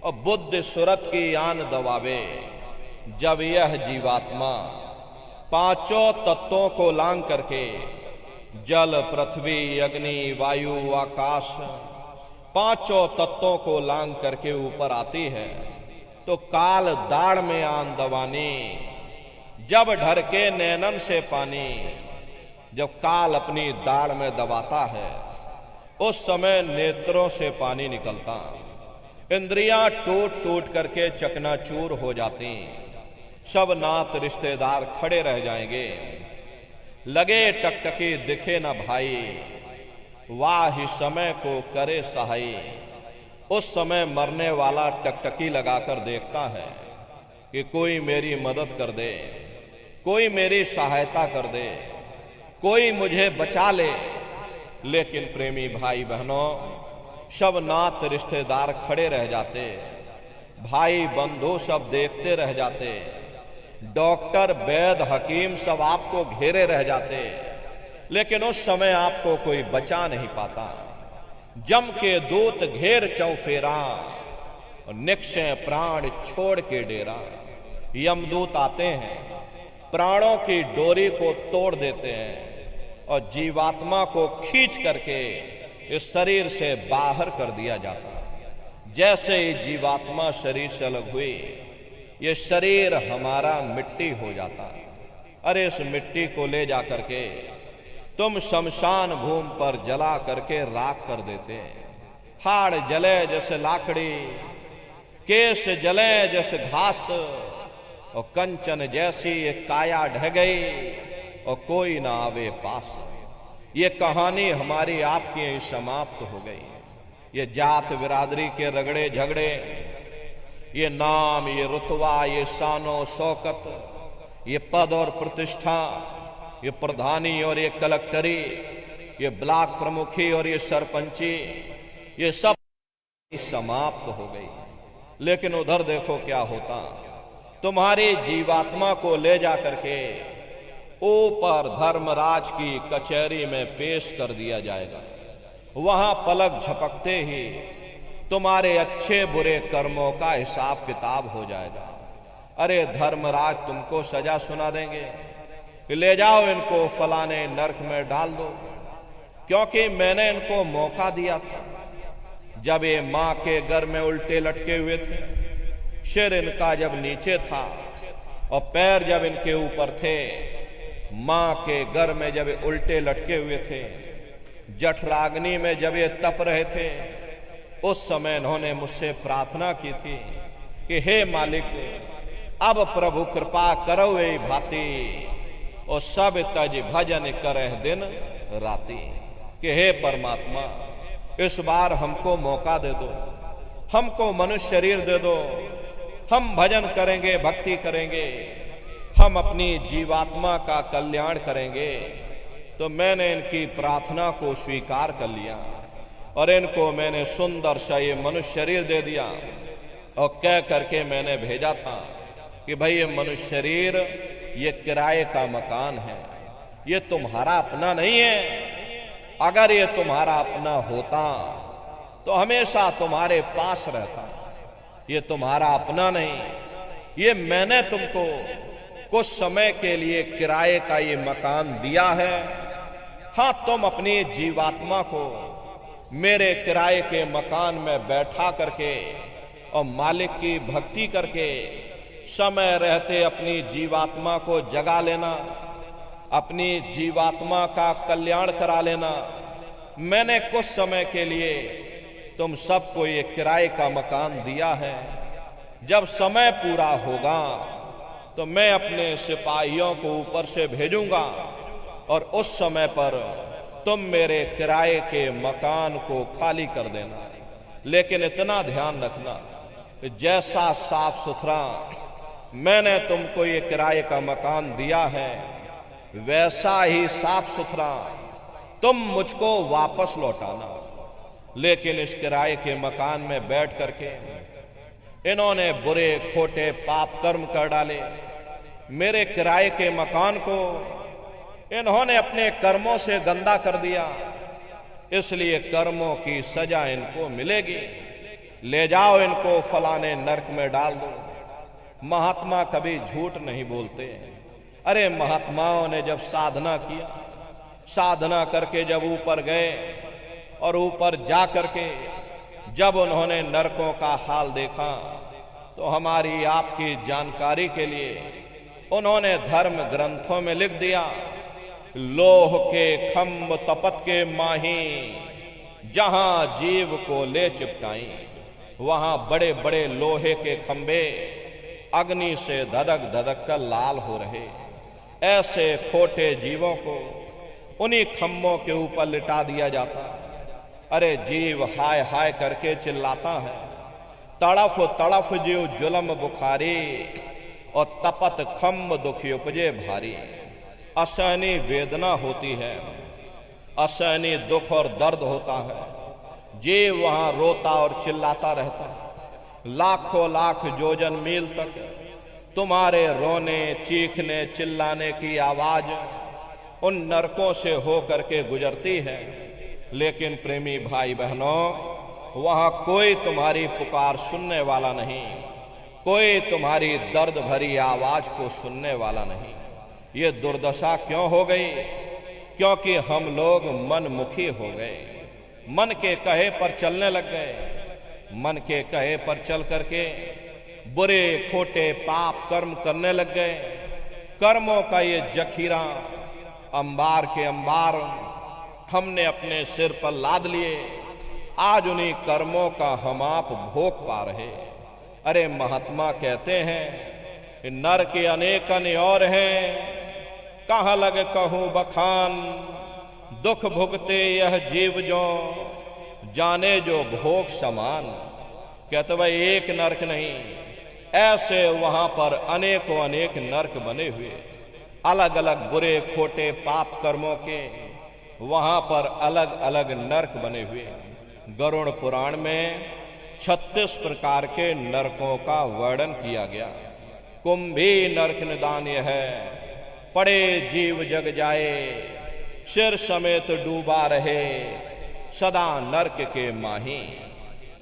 और बुद्धि सुरत की आन दबावे, जब यह जीवात्मा पांचों तत्वों को लांग करके जल पृथ्वी अग्नि वायु आकाश पांचों तत्वों को लांग करके ऊपर आती है, तो काल दाढ़ में आन दबानी, जब ढरके नैनन से पानी, जब काल अपनी दाढ़ में दबाता है उस समय नेत्रों से पानी निकलता। इंद्रियां टूट टूट करके चकनाचूर हो जाती। सब नात रिश्तेदार खड़े रह जाएंगे, लगे टकटकी दिखे ना भाई, वाह समय को करे सहाई। उस समय मरने वाला टकटकी लगाकर देखता है कि कोई मेरी मदद कर दे, कोई मेरी सहायता कर दे, कोई मुझे बचा ले। लेकिन प्रेमी भाई बहनों, सब नात रिश्तेदार खड़े रह जाते, भाई बंधु सब देखते रह जाते, डॉक्टर वैद्य हकीम सब आपको घेरे रह जाते, लेकिन उस समय आपको कोई बचा नहीं पाता। जम के दूत घेर चौफेरा, निक्षय प्राण छोड़ के डेरा। यमदूत आते हैं, प्राणों की डोरी को तोड़ देते हैं और जीवात्मा को खींच करके इस शरीर से बाहर कर दिया जाता है। जैसे ही जीवात्मा शरीर से अलग हुई, ये शरीर हमारा मिट्टी हो जाता है। अरे इस मिट्टी को ले जा करके तुम शमशान भूमि पर जला करके राख कर देते हैं। हाड़ जले जैसे लाकड़ी, केस जले जैसे घास, और कंचन जैसी ये काया ढह गई और कोई ना आवे पास। ये कहानी हमारी आपकी यहीं समाप्त हो गई। ये जात बिरादरी के रगड़े झगड़े, ये नाम, ये रुतबा, ये शानो शौकत, ये पद और प्रतिष्ठा, ये प्रधानी और ये कलेक्टरी, ये ब्लॉक प्रमुखी और ये सरपंची, ये सब समाप्त हो गई। लेकिन उधर देखो क्या होता, तुम्हारी जीवात्मा को ले जा करके ऊपर धर्मराज की कचहरी में पेश कर दिया जाएगा। वहां पलक झपकते ही तुम्हारे अच्छे बुरे कर्मों का हिसाब किताब हो जाएगा। अरे धर्मराज तुमको सजा सुना देंगे, ले जाओ इनको फलाने नरक में डाल दो, क्योंकि मैंने इनको मौका दिया था। जब ये मां के घर में उल्टे लटके हुए थे, सिर इनका जब नीचे था और पैर जब इनके ऊपर थे, मां के घर में जब ये उल्टे लटके हुए थे, जठराग्नि में जब ये तप रहे थे, उस समय इन्होंने मुझसे प्रार्थना की थी कि हे मालिक, अब प्रभु कृपा करो ए भांति, और सब तज भजन करे दिन राती। कि हे परमात्मा, इस बार हमको मौका दे दो, हमको मनुष्य शरीर दे दो, हम भजन करेंगे, भक्ति करेंगे, हम अपनी जीवात्मा का कल्याण करेंगे। तो मैंने इनकी प्रार्थना को स्वीकार कर लिया और इनको मैंने सुंदर सा ये मनुष्य शरीर दे दिया और कह करके मैंने भेजा था कि भाई ये मनुष्य शरीर ये किराए का मकान है, ये तुम्हारा अपना नहीं है। अगर ये तुम्हारा अपना होता तो हमेशा तुम्हारे पास रहता। ये तुम्हारा अपना नहीं, ये मैंने तुमको कुछ समय के लिए किराए का ये मकान दिया है। हाँ, तुम अपनी जीवात्मा को मेरे किराए के मकान में बैठा करके और मालिक की भक्ति करके समय रहते अपनी जीवात्मा को जगा लेना, अपनी जीवात्मा का कल्याण करा लेना। मैंने कुछ समय के लिए तुम सबको ये किराए का मकान दिया है। जब समय पूरा होगा तो मैं अपने सिपाहियों को ऊपर से भेजूंगा और उस समय पर तुम मेरे किराए के मकान को खाली कर देना। लेकिन इतना ध्यान रखना, जैसा साफ सुथरा मैंने तुमको ये किराए का मकान दिया है, वैसा ही साफ सुथरा तुम मुझको वापस लौटाना। लेकिन इस किराए के मकान में बैठ करके इन्होंने बुरे खोटे पाप कर्म कर डाले। मेरे किराए के मकान को इन्होंने अपने कर्मों से गंदा कर दिया, इसलिए कर्मों की सजा इनको मिलेगी। ले जाओ इनको फलाने नरक में डाल दो। महात्मा कभी झूठ नहीं बोलते। अरे महात्माओं ने जब साधना किया, साधना करके जब ऊपर गए और ऊपर जा करके जब उन्होंने नरकों का हाल देखा, तो हमारी आपकी जानकारी के लिए उन्होंने धर्म ग्रंथों में लिख दिया, लोह के खम्भ तपत के माही, जहां जीव को ले चिपटाई, वहां बड़े बड़े लोहे के खंभे अग्नि से धधक धधक कर लाल हो रहे। ऐसे खोटे जीवों को उन्हीं खम्भों के ऊपर लिटा दिया जाता। अरे जीव हाय हाय करके चिल्लाता है, तड़फ तड़फ जीव जुलम बुखारी, और तपत खम्भ दुखी उपजे भारी। असहनीय वेदना होती है, असहनीय दुख और दर्द होता है। जीव वहां रोता और चिल्लाता रहता है। लाखों लाख योजन मील तक तुम्हारे रोने, चीखने, चिल्लाने की आवाज उन नरकों से होकर के गुजरती है। लेकिन प्रेमी भाई बहनों, वहां कोई तुम्हारी पुकार सुनने वाला नहीं, कोई तुम्हारी दर्द भरी आवाज को सुनने वाला नहीं। ये दुर्दशा क्यों हो गई? क्योंकि हम लोग मनमुखी हो गए, मन के कहे पर चलने लग गए। मन के कहे पर चल करके बुरे खोटे पाप कर्म करने लग गए। कर्मों का ये जखीरा अंबार के अंबार हमने अपने सिर पर लाद लिए। आज उन्हीं कर्मों का हम आप भोग पा रहे। अरे महात्मा कहते हैं नर के अनेकन और हैं, कहाँ लग कहूं बखान, दुख भुगते यह जीव जो जाने जो भोग समान। कहते भाई एक नरक नहीं, ऐसे वहां पर अनेकों अनेक नरक बने हुए, अलग अलग बुरे खोटे पाप कर्मों के वहां पर अलग अलग नरक बने हुए। गरुड़ पुराण में 36 प्रकार के नरकों का वर्णन किया गया। कुंभी नरक निदान यह है, पड़े जीव जग जाए, सिर समेत डूबा रहे, सदा नरक के माही।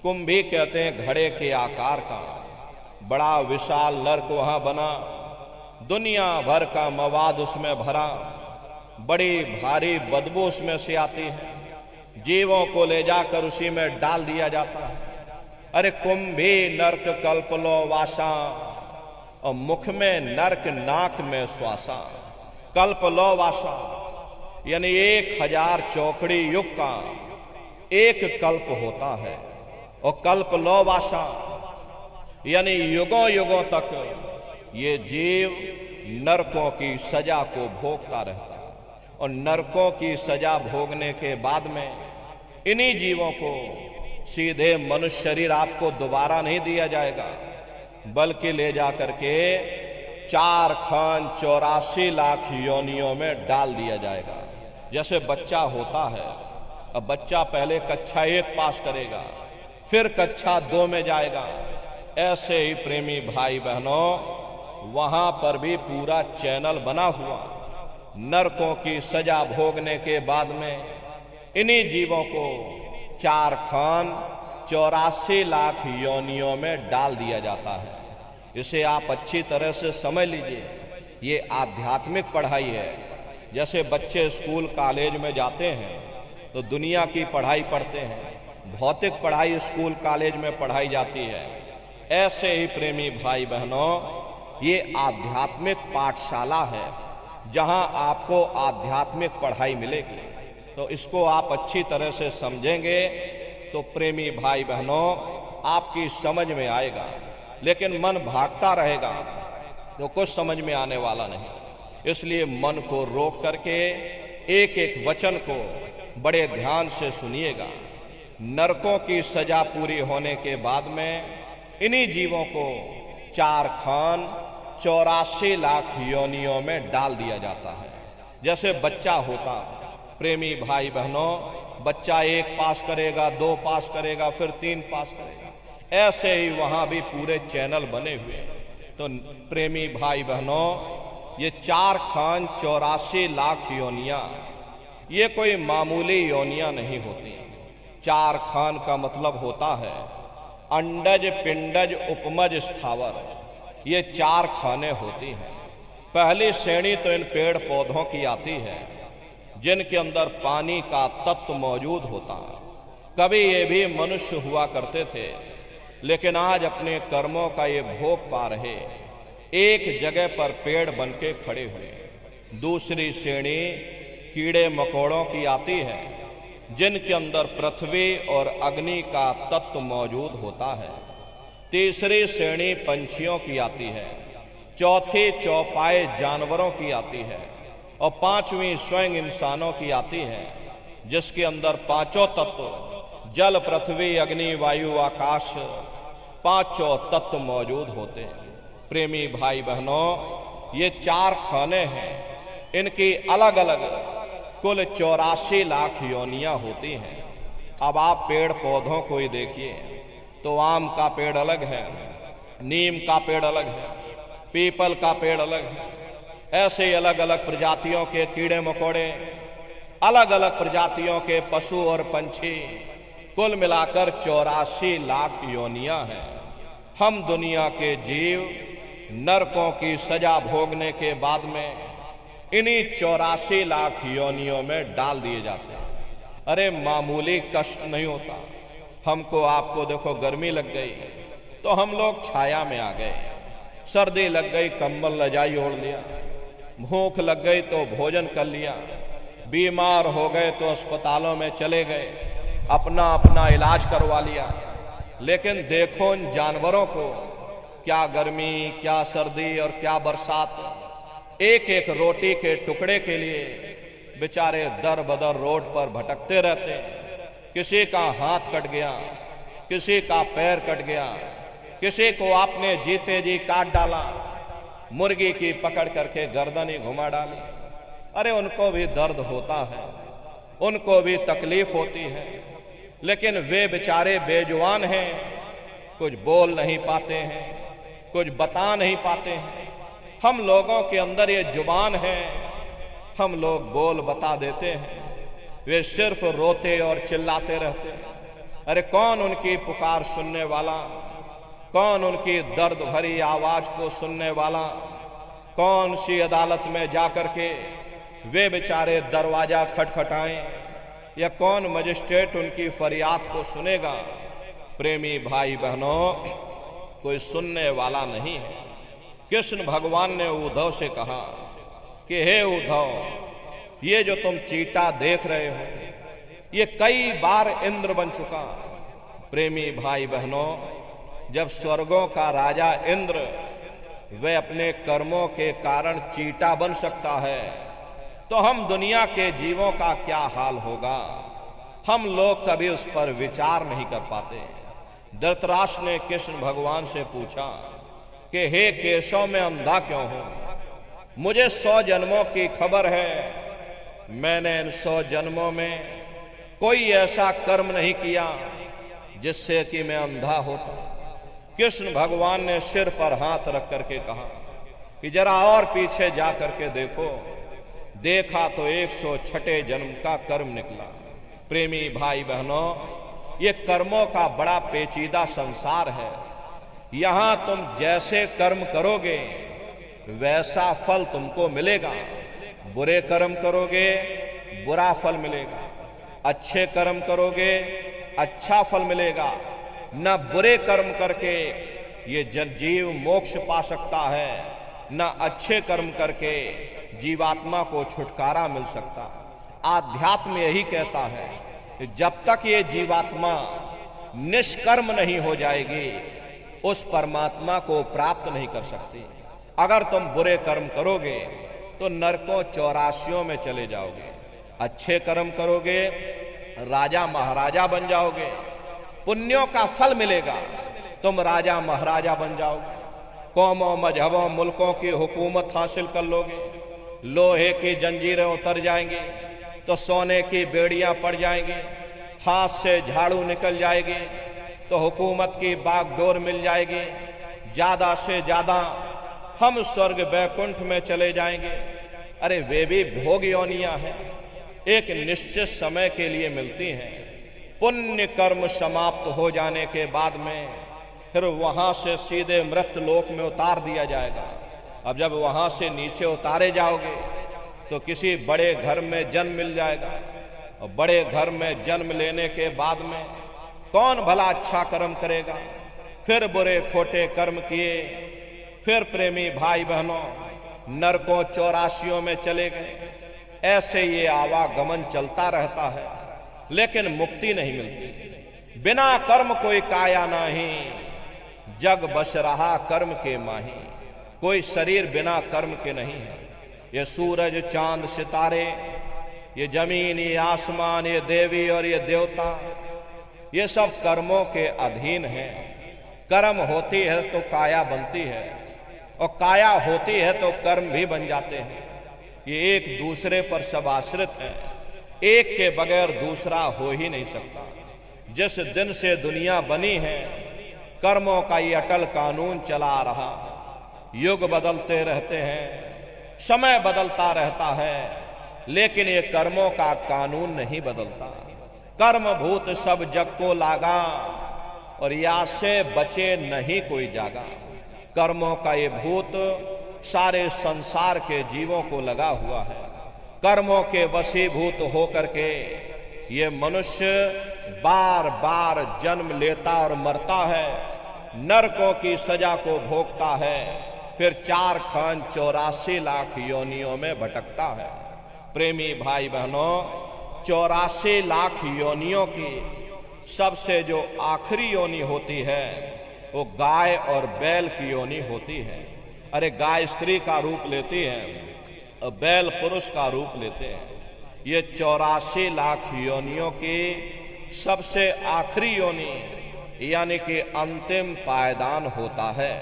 कुंभी कहते हैं घड़े के आकार का बड़ा विशाल नरक वहां बना, दुनिया भर का मवाद उसमें भरा, बड़ी भारी बदबू उसमें से आती है, जीवों को ले जाकर उसी में डाल दिया जाता है। अरे कुंभी नरक कल्पलो वासा, और मुख में नरक नाक में श्वासा। कल्पलो वासा यानी 1000 चौकड़ी युग का एक कल्प होता है, और कल्प लो वासा यानी युगों युगों तक ये जीव नरकों की सजा को भोगता रहता है। और नरकों की सजा भोगने के बाद में इन्हीं जीवों को सीधे मनुष्य शरीर आपको दोबारा नहीं दिया जाएगा, बल्कि ले जाकर के 4 खान 84 लाख योनियों में डाल दिया जाएगा। जैसे बच्चा होता है, अब बच्चा पहले कक्षा 1 पास करेगा, फिर कक्षा 2 में जाएगा। ऐसे ही प्रेमी भाई बहनों, वहां पर भी पूरा चैनल बना हुआ। नरकों की सजा भोगने के बाद में इन्हीं जीवों को 4 खान 84 लाख योनियों में डाल दिया जाता है। इसे आप अच्छी तरह से समझ लीजिए, ये आध्यात्मिक पढ़ाई है। जैसे बच्चे स्कूल कॉलेज में जाते हैं तो दुनिया की पढ़ाई पढ़ते हैं, भौतिक पढ़ाई स्कूल कॉलेज में पढ़ाई जाती है। ऐसे ही प्रेमी भाई बहनों, ये आध्यात्मिक पाठशाला है जहां आपको आध्यात्मिक पढ़ाई मिलेगी। तो इसको आप अच्छी तरह से समझेंगे तो प्रेमी भाई बहनों आपकी समझ में आएगा। लेकिन मन भागता रहेगा तो कुछ समझ में आने वाला नहीं। इसलिए मन को रोक करके एक एक वचन को बड़े ध्यान से सुनिएगा। नरकों की सजा पूरी होने के बाद में इन्हीं जीवों को 4 खान 84 लाख योनियों में डाल दिया जाता है। जैसे बच्चा होता, प्रेमी भाई बहनों, बच्चा 1 पास करेगा, 2 पास करेगा, फिर 3 पास करेगा। ऐसे ही वहां भी पूरे चैनल बने हुए। तो प्रेमी भाई बहनों, ये 4 खान 84 लाख योनियां, ये कोई मामूली योनियां नहीं होती। 4 खान का मतलब होता है अंडज, पिंडज, उपमज, स्थावर। ये 4 खाने होती हैं। पहली श्रेणी तो इन पेड़ पौधों की आती है जिनके अंदर पानी का तत्व मौजूद होता है। कभी ये भी मनुष्य हुआ करते थे, लेकिन आज अपने कर्मों का ये भोग पा रहे, एक जगह पर पेड़ बनके खड़े हुए। दूसरी श्रेणी कीड़े मकोड़ों की आती है जिनके अंदर पृथ्वी और अग्नि का तत्व मौजूद होता है। तीसरी श्रेणी पंछियों की आती है। चौथी चौपाए जानवरों की आती है। और 5वीं स्वयं इंसानों की आती है, जिसके अंदर 5 तत्व जल, पृथ्वी, अग्नि, वायु, आकाश, 5 तत्व मौजूद होते हैं। प्रेमी भाई बहनों, ये 4 खाने हैं, इनकी अलग अलग कुल 84 लाख योनियां होती हैं। अब आप पेड़ पौधों को ही देखिए तो आम का पेड़ अलग है, नीम का पेड़ अलग है, पीपल का पेड़ अलग है। ऐसे ही अलग अलग प्रजातियों के कीड़े मकोड़े, अलग अलग प्रजातियों के पशु और पंछी, कुल मिलाकर 84 लाख योनियां हैं। हम दुनिया के जीव नरकों की सजा भोगने के बाद में इन्हीं 84 लाख योनियों में डाल दिए जाते हैं। अरे मामूली कष्ट नहीं होता। हमको आपको देखो गर्मी लग गई तो हम लोग छाया में आ गए, सर्दी लग गई कंबल रजाई ओढ़ लिया, भूख लग गई तो भोजन कर लिया, बीमार हो गए तो अस्पतालों में चले गए, अपना अपना इलाज करवा लिया। लेकिन देखो इन जानवरों को, क्या गर्मी, क्या सर्दी और क्या बरसात, एक एक रोटी के टुकड़े के लिए बेचारे दर बदर रोड पर भटकते रहते। किसी का हाथ कट गया, किसी का पैर कट गया, किसी को आपने जीते जी काट डाला, मुर्गी की पकड़ करके गर्दन ही घुमा डाली। अरे उनको भी दर्द होता है, उनको भी तकलीफ होती है, लेकिन वे बेचारे बेजुबान हैं, कुछ बोल नहीं पाते हैं, कुछ बता नहीं पाते हैं। हम लोगों के अंदर ये जुबान है, हम लोग बोल बता देते हैं, वे सिर्फ रोते और चिल्लाते रहते हैं। अरे कौन उनकी पुकार सुनने वाला, कौन उनकी दर्द भरी आवाज को सुनने वाला, कौन सी अदालत में जाकर के वे बेचारे दरवाजा खटखटाएं, या कौन मजिस्ट्रेट उनकी फरियाद को सुनेगा। प्रेमी भाई बहनों, कोई सुनने वाला नहीं है। कृष्ण भगवान ने उद्धव से कहा कि हे उद्धव, ये जो तुम चीता देख रहे हो, ये कई बार इंद्र बन चुका। प्रेमी भाई बहनों, जब स्वर्गों का राजा इंद्र वह अपने कर्मों के कारण चीता बन सकता है, तो हम दुनिया के जीवों का क्या हाल होगा। हम लोग कभी उस पर विचार नहीं कर पाते। धृतराष्ट्र ने कृष्ण भगवान से पूछा कि हे केशव, मैं अंधा क्यों हूं? मुझे 100 जन्मों की खबर है, मैंने इन 100 जन्मों में कोई ऐसा कर्म नहीं किया जिससे कि मैं अंधा होता। कृष्ण भगवान ने सिर पर हाथ रख करके कहा कि जरा और पीछे जा करके देखो। देखा तो 106 जन्म का कर्म निकला। प्रेमी भाई बहनों, ये कर्मों का बड़ा पेचीदा संसार है। यहां तुम जैसे कर्म करोगे वैसा फल तुमको मिलेगा। बुरे कर्म करोगे बुरा फल मिलेगा, अच्छे कर्म करोगे अच्छा फल मिलेगा। न बुरे कर्म करके ये जीव मोक्ष पा सकता है, न अच्छे कर्म करके जीवात्मा को छुटकारा मिल सकता। आध्यात्म यही कहता है कि जब तक ये जीवात्मा निष्कर्म नहीं हो जाएगी, उस परमात्मा को प्राप्त नहीं कर सकती। अगर तुम बुरे कर्म करोगे तो नरकों 84 में चले जाओगे, अच्छे कर्म करोगे राजा महाराजा बन जाओगे, पुण्यों का फल मिलेगा, तुम राजा महाराजा बन जाओगे, कौमों मजहबों मुल्कों की हुकूमत हासिल कर लोगे, लोहे की जंजीरें उतर जाएंगी तो सोने की बेड़ियां पड़ जाएंगी, हाथ से झाड़ू निकल जाएगी तो हुकूमत की बागडोर मिल जाएगी, ज्यादा से ज्यादा हम स्वर्ग वैकुंठ में चले जाएंगे। अरे वे भी भोग योनियां हैं, एक निश्चित समय के लिए मिलती हैं। पुण्य कर्म समाप्त हो जाने के बाद में फिर वहां से सीधे मृत लोक में उतार दिया जाएगा। अब जब वहां से नीचे उतारे जाओगे तो किसी बड़े घर में जन्म मिल जाएगा, और बड़े घर में जन्म लेने के बाद में कौन भला अच्छा कर्म करेगा, फिर बुरे खोटे कर्म किए, फिर प्रेमी भाई बहनों नरकों 84 में चले गए। ऐसे ये आवागमन चलता रहता है, लेकिन मुक्ति नहीं मिलती। बिना कर्म कोई काया नहीं, जग बस रहा कर्म के माही। कोई शरीर बिना कर्म के नहीं है। ये सूरज चांद सितारे, ये जमीन, ये आसमान, ये देवी और ये देवता, ये सब कर्मों के अधीन हैं। कर्म होती है तो काया बनती है, और काया होती है तो कर्म भी बन जाते हैं। ये एक दूसरे पर सब आश्रित हैं, एक के बगैर दूसरा हो ही नहीं सकता। जिस दिन से दुनिया बनी है कर्मों का ये अटल कानून चला आ रहा है। युग बदलते रहते हैं, समय बदलता रहता है, लेकिन ये कर्मों का कानून नहीं बदलता। कर्म भूत सब जग को लागा और या से बचे नहीं कोई जागा। कर्मों का ये भूत सारे संसार के जीवों को लगा हुआ है। कर्मों के वशीभूत होकर के ये मनुष्य बार बार जन्म लेता और मरता है, नरकों की सजा को भोगता है, फिर 4 खान 84 लाख योनियों में भटकता है। प्रेमी भाई बहनों, 84 लाख योनियों की सबसे जो आखिरी योनि होती है वो गाय और बैल की योनि होती है। अरे गाय स्त्री का रूप लेती है और बैल पुरुष का रूप लेते हैं। ये 84 लाख योनियों की सबसे आखिरी योनि यानी कि अंतिम पायदान होता है।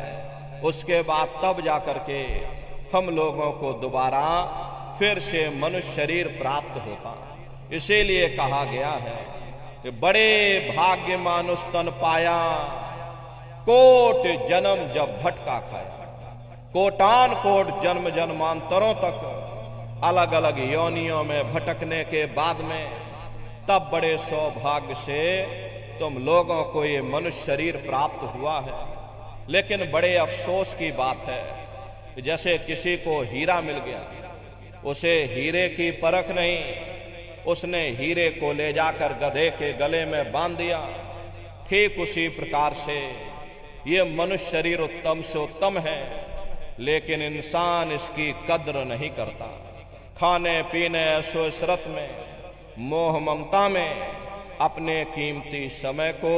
उसके बाद तब जाकर के हम लोगों को दोबारा फिर से मनुष्य शरीर प्राप्त होता। इसीलिए कहा गया है कि बड़े भाग्य मानुष तन पाया, कोट जन्म जब भटका खाया। कोटान कोट जन्म जन्मांतरों तक अलग अलग योनियों में भटकने के बाद में तब बड़े सौभाग्य से तुम लोगों को ये मनुष्य शरीर प्राप्त हुआ है। लेकिन बड़े अफसोस की बात है कि जैसे किसी को हीरा मिल गया, उसे हीरे की परख नहीं, उसने हीरे को ले जाकर गधे के गले में बांध दिया। ठीक उसी प्रकार से ये मनुष्य शरीर उत्तम से उत्तम है, लेकिन इंसान इसकी कद्र नहीं करता। खाने पीने ऐशो इशरत में, मोह ममता में अपने कीमती समय को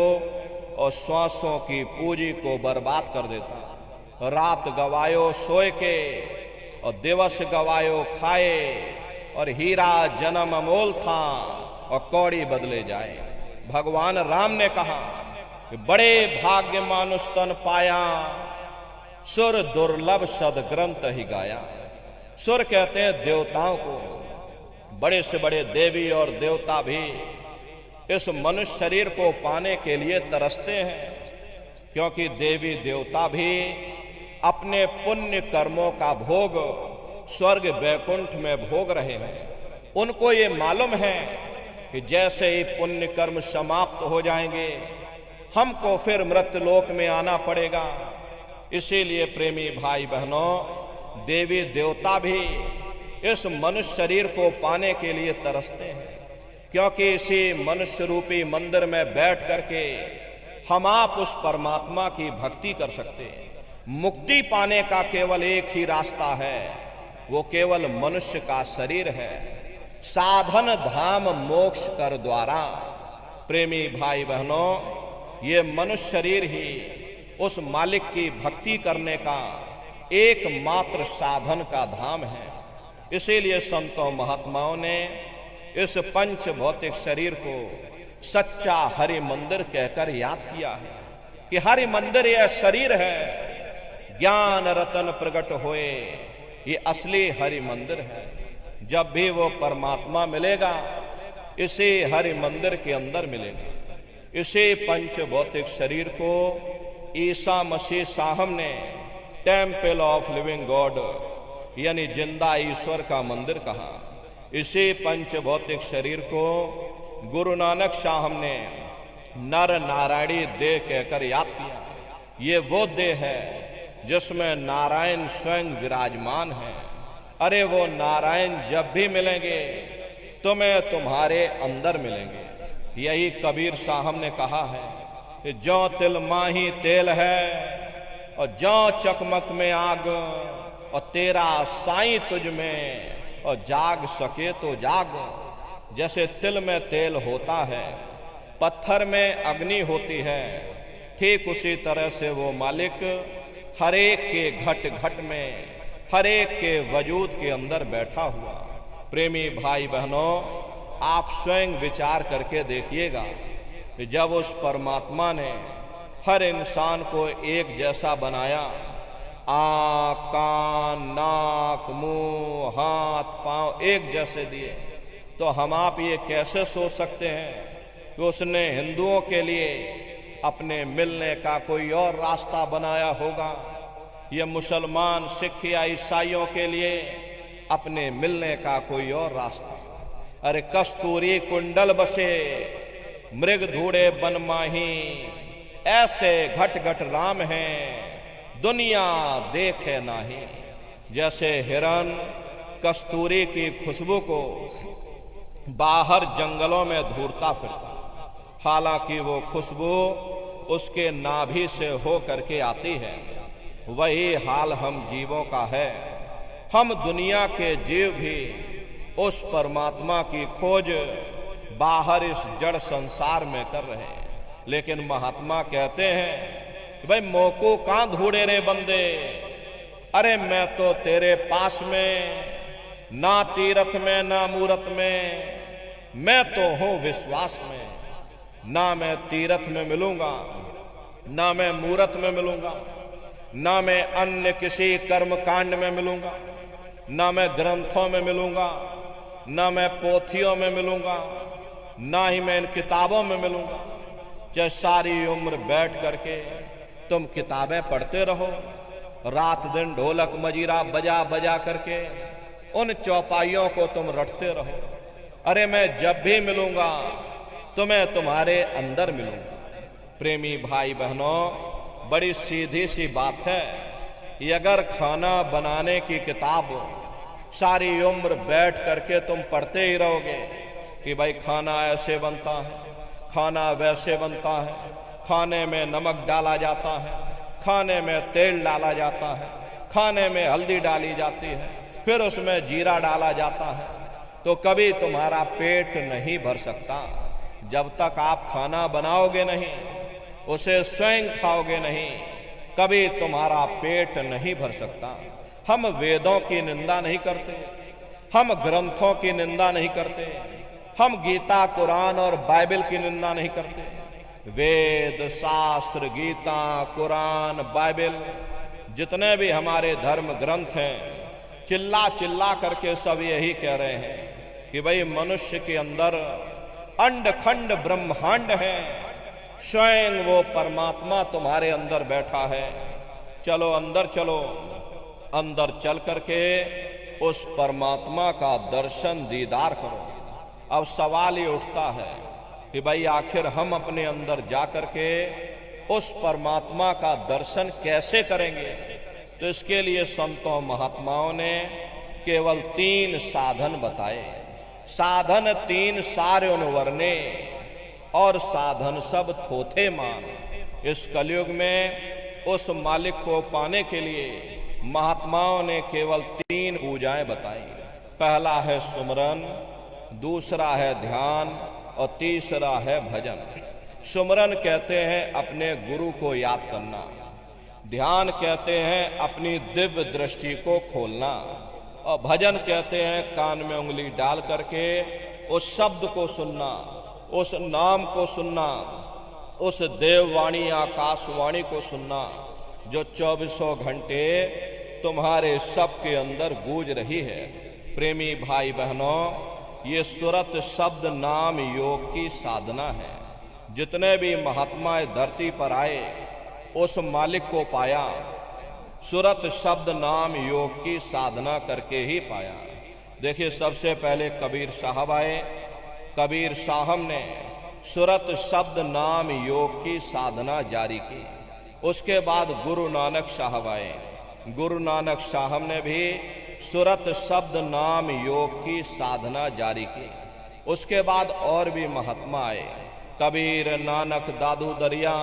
और श्वासों की पूंजी को बर्बाद कर देता। रात गवायो सोए के और दिवस गवायो खाए, और हीरा जन्म अमोल था और कौड़ी बदले जाए। भगवान राम ने कहा कि बड़े भाग्य मानुष तन पाया, सुर दुर्लभ सद ग्रंथ ही गाया। सुर कहते हैं देवताओं को। बड़े से बड़े देवी और देवता भी इस मनुष्य शरीर को पाने के लिए तरसते हैं, क्योंकि देवी देवता भी अपने पुण्य कर्मों का भोग स्वर्ग वैकुंठ में भोग रहे हैं। उनको ये मालूम है कि जैसे ही पुण्य कर्म समाप्त हो जाएंगे हमको फिर मृत्युलोक में आना पड़ेगा। इसीलिए प्रेमी भाई बहनों, देवी देवता भी इस मनुष्य शरीर को पाने के लिए तरसते हैं, क्योंकि इसी मनुष्य रूपी मंदिर में बैठ करके हम आप उस परमात्मा की भक्ति कर सकते हैं। मुक्ति पाने का केवल एक ही रास्ता है, वो केवल मनुष्य का शरीर है। साधन धाम मोक्ष कर द्वारा। प्रेमी भाई बहनों, ये मनुष्य शरीर ही उस मालिक की भक्ति करने का एकमात्र साधन का धाम है। इसीलिए संतों महात्माओं ने इस पंच भौतिक शरीर को सच्चा हरि मंदिर कहकर याद किया है कि हरि मंदिर यह शरीर है, ज्ञान रतन प्रकट होए, ये असली हरि मंदिर है। जब भी वो परमात्मा मिलेगा इसी हरि मंदिर के अंदर मिलेगा। इसी पंच भौतिक शरीर को ईसा मसीह साहब ने टेम्पल ऑफ लिविंग गॉड यानी जिंदा ईश्वर का मंदिर कहा। इसी पंच भौतिक शरीर को गुरु नानक साहब ने नर नारायणी देह कहकर याद किया। ये वो देह है जिसमें नारायण स्वयं विराजमान है। अरे वो नारायण जब भी मिलेंगे तुम्हें तुम्हारे अंदर मिलेंगे। यही कबीर साहब ने कहा है कि जो तिल माही तेल है और जो चकमक में आग, और तेरा साईं तुझ में और जाग सके तो जाग। जैसे तिल में तेल होता है, पत्थर में अग्नि होती है, ठीक उसी तरह से वो मालिक हरेक के घट घट में, हरेक के वजूद के अंदर बैठा हुआ। प्रेमी भाई बहनों, आप स्वयं विचार करके देखिएगा कि जब उस परमात्मा ने हर इंसान को एक जैसा बनाया, आँख, कान, नाक, मुंह, हाथ, पांव एक जैसे दिए, तो हम आप ये कैसे सोच सकते हैं कि उसने हिंदुओं के लिए अपने मिलने का कोई और रास्ता बनाया होगा, ये मुसलमान सिख या ईसाइयों के लिए अपने मिलने का कोई और रास्ता। अरे कस्तूरी कुंडल बसे मृग धूड़े बन माही, ऐसे घट घट राम हैं दुनिया देखे नाही। जैसे हिरन कस्तूरी की खुशबू को बाहर जंगलों में ढूंढता फिरता, हालांकि वो खुशबू उसके नाभि से हो करके आती है, वही हाल हम जीवों का है। हम दुनिया के जीव भी उस परमात्मा की खोज बाहर इस जड़ संसार में कर रहे हैं, लेकिन महात्मा कहते हैं भाई मोको कहां ढूंढे रे बंदे, अरे मैं तो तेरे पास में, ना तीरथ में ना मूरत में, मैं तो हूं विश्वास में। ना मैं तीरथ में मिलूंगा, ना मैं मूरत में मिलूंगा, ना मैं अन्य किसी कर्म कांड में मिलूंगा, ना मैं ग्रंथों में मिलूंगा, ना मैं पोथियों में मिलूंगा, ना ही मैं इन किताबों में मिलूंगा। चाहे सारी उम्र बैठ करके तुम किताबें पढ़ते रहो, रात दिन ढोलक मजीरा बजा बजा करके उन चौपाइयों को तुम रटते रहो, अरे मैं जब भी मिलूंगा तुम्हें तुम्हारे अंदर मिलूंगा। प्रेमी भाई बहनों, बड़ी सीधी सी बात है, ये अगर खाना बनाने की किताब सारी उम्र बैठ करके तुम पढ़ते ही रहोगे कि भाई खाना ऐसे बनता है, खाना वैसे बनता है, खाने में नमक डाला जाता है, खाने में तेल डाला जाता है, खाने में हल्दी डाली जाती है, फिर उसमें जीरा डाला जाता है, तो कभी तुम्हारा पेट नहीं भर सकता जब तक आप खाना बनाओगे नहीं, उसे स्वयं खाओगे नहीं, कभी तुम्हारा पेट नहीं भर सकता। हम वेदों की निंदा नहीं करते, हम ग्रंथों की निंदा नहीं करते, हम गीता कुरान और बाइबल की निंदा नहीं करते। वेद शास्त्र गीता कुरान बाइबल जितने भी हमारे धर्म ग्रंथ हैं, चिल्ला चिल्ला करके सब यही कह रहे हैं कि भाई मनुष्य के अंदर अंड खंड ब्रह्मांड है, स्वयं वो परमात्मा तुम्हारे अंदर बैठा है। चलो अंदर चलो, अंदर चल करके उस परमात्मा का दर्शन दीदार करो। अब सवाल ये उठता है कि भाई आखिर हम अपने अंदर जा करके उस परमात्मा का दर्शन कैसे करेंगे? तो इसके लिए संतों महात्माओं ने केवल 3 साधन बताए। साधन 3 सारे वर्णे और साधन सब थोथे मान। इस कलयुग में उस मालिक को पाने के लिए महात्माओं ने केवल 3 पूजाएं बताई। पहला है सुमरन, दूसरा है ध्यान और तीसरा है भजन। सुमरन कहते हैं अपने गुरु को याद करना, ध्यान कहते हैं अपनी दिव्य दृष्टि को खोलना, और भजन कहते हैं कान में उंगली डाल करके उस शब्द को सुनना, उस नाम को सुनना, उस देववाणी आकाशवाणी को सुनना जो 24 घंटे तुम्हारे सब के अंदर गूंज रही है। प्रेमी भाई बहनों, ये सुरत शब्द नाम योग की साधना है। जितने भी महात्मा धरती पर आए उस मालिक को पाया, सुरत शब्द नाम योग की साधना करके ही पाया। देखिए, सबसे पहले कबीर साहब आए। कबीर साहब ने सुरत शब्द नाम योग की साधना जारी की। उसके बाद गुरु नानक साहब आए। गुरु नानक साहब ने भी सुरत शब्द नाम योग की साधना जारी की। उसके बाद और भी महात्मा आए, कबीर, नानक, दादू दरिया,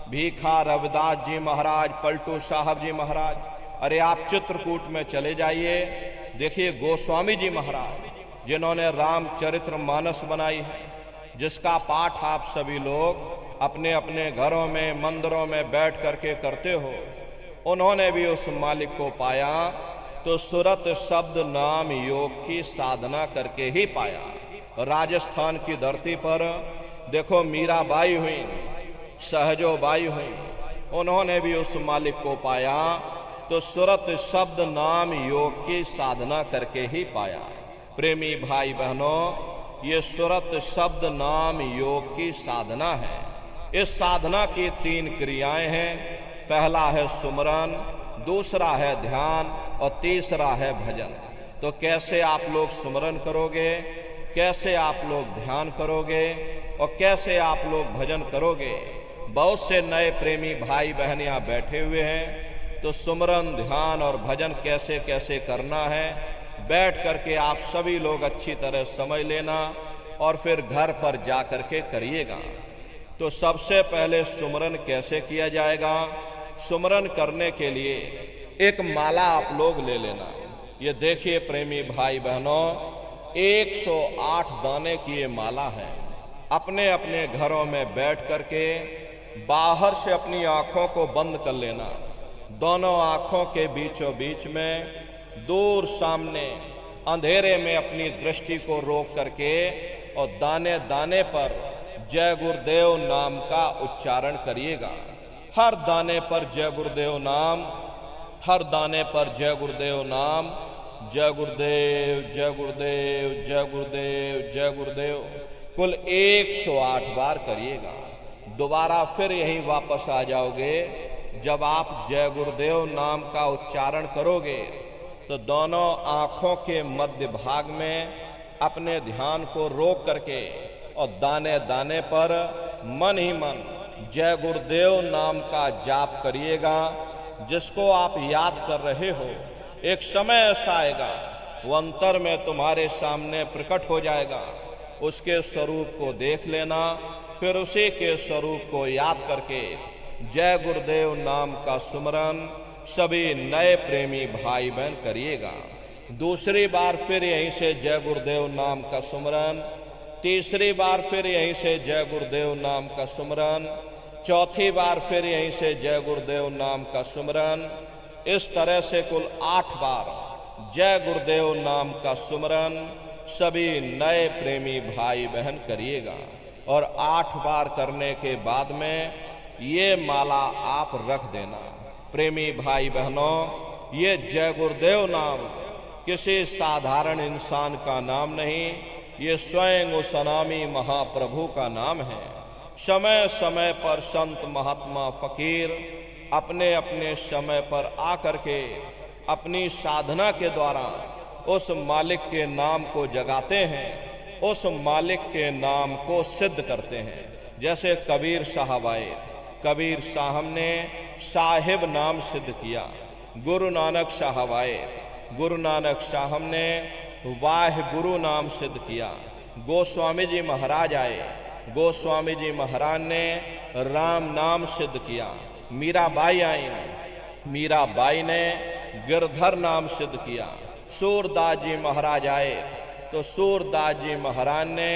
भीखा, रविदास जी महाराज, पलटू साहब जी महाराज। अरे आप चित्रकूट में चले जाइए, देखिए गोस्वामी जी महाराज जिन्होंने रामचरितमानस बनाई है, जिसका पाठ आप सभी लोग अपने अपने घरों में मंदिरों में बैठ करके करते हो, उन्होंने भी उस मालिक को पाया तो सुरत शब्द नाम योग की साधना करके ही पाया। राजस्थान की धरती पर देखो मीराबाई हुई, सहजोबाई हुई, उन्होंने भी उस मालिक को पाया तो सुरत शब्द नाम योग की साधना करके ही पाया। प्रेमी भाई बहनों, ये सुरत शब्द नाम योग की साधना है। इस साधना की 3 क्रियाएं हैं। पहला है सुमरन, दूसरा है ध्यान और तीसरा है भजन। तो कैसे आप लोग सुमरन करोगे, कैसे आप लोग ध्यान करोगे और कैसे आप लोग भजन करोगे? बहुत से नए प्रेमी भाई बहन यहाँ बैठे हुए हैं, तो सुमरन, ध्यान और भजन कैसे कैसे करना है बैठ करके आप सभी लोग अच्छी तरह समझ लेना और फिर घर पर जा करके करिएगा। तो सबसे पहले सुमरन कैसे किया जाएगा? सुमरन करने के लिए एक माला आप लोग ले लेना। ये देखिए प्रेमी भाई बहनों, 108 दाने की ये माला है। अपने अपने घरों में बैठ करके बाहर से अपनी आंखों को बंद कर लेना। दोनों आंखों के बीचों बीच में दूर सामने अंधेरे में अपनी दृष्टि को रोक करके और दाने दाने पर जय गुरुदेव नाम का उच्चारण करिएगा। हर दाने पर जय गुरुदेव नाम, हर दाने पर जय गुरुदेव नाम, जय गुरुदेव जय गुरुदेव जय गुरुदेव जय गुरुदेव, कुल 108 बार करिएगा। दोबारा फिर यहीं वापस आ जाओगे। जब आप जय गुरुदेव नाम का उच्चारण करोगे तो दोनों आंखों के मध्य भाग में अपने ध्यान को रोक करके और दाने दाने पर मन ही मन जय गुरुदेव नाम का जाप करिएगा। जिसको आप याद कर रहे हो, एक समय ऐसा आएगा वो अंतर में तुम्हारे सामने प्रकट हो जाएगा। उसके स्वरूप को देख लेना, फिर उसी के स्वरूप को याद करके जय गुरुदेव नाम का सुमरन सभी नए प्रेमी भाई बहन करिएगा। दूसरी बार फिर यहीं से जय गुरुदेव नाम का सुमरन, तीसरी बार फिर यहीं से जय गुरुदेव नाम का सुमरन, चौथी बार फिर यहीं से जय गुरुदेव नाम का सुमरन। इस तरह से कुल 8 बार जय गुरुदेव नाम का सुमरन सभी नए प्रेमी भाई बहन करिएगा। और 8 बार करने के बाद में ये माला आप रख देना। प्रेमी भाई बहनों, ये जय गुरुदेव नाम किसी साधारण इंसान का नाम नहीं, ये स्वयं उस अनामी महाप्रभु का नाम है। समय समय पर संत महात्मा फकीर अपने अपने समय पर आकर के अपनी साधना के द्वारा उस मालिक के नाम को जगाते हैं, उस मालिक के नाम को सिद्ध करते हैं। जैसे कबीर साहब आए, कबीर साहब ने साहिब नाम सिद्ध किया। गुरु नानक साहब आए, गुरु नानक साहब ने वाह गुरु नाम सिद्ध किया। गोस्वामी जी महाराज आए, गोस्वामी जी महाराज ने राम नाम सिद्ध किया। मीराबाई आई, मीराबाई ने गिरधर नाम सिद्ध किया। सूरदास जी महाराज आए तो सूरदास जी महाराज ने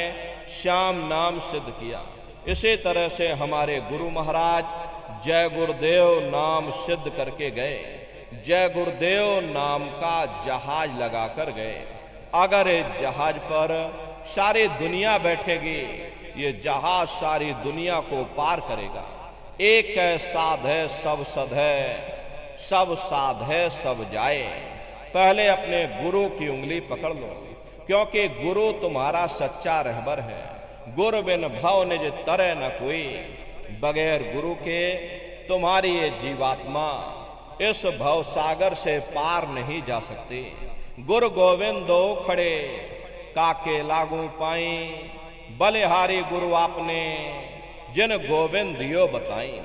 श्याम नाम सिद्ध किया। इसी तरह से हमारे गुरु महाराज जय गुरुदेव नाम सिद्ध करके गए। जय गुरुदेव नाम का जहाज लगा कर गए। अगर इस जहाज पर सारी दुनिया बैठेगी, ये जहाज सारी दुनिया को पार करेगा। एक है साध है सब सद है, सब साध है सब जाए। पहले अपने गुरु की उंगली पकड़ लो, क्योंकि गुरु तुम्हारा सच्चा रहबर है। गुरु बिन भव निज तरह न कोई, बगैर गुरु के तुम्हारी ये जीवात्मा इस भव सागर से पार नहीं जा सकती। गुरु गोविंदो खड़े काके लागू पाई, बलिहारी गुरु आपने जिन गोविंद दियो बताई।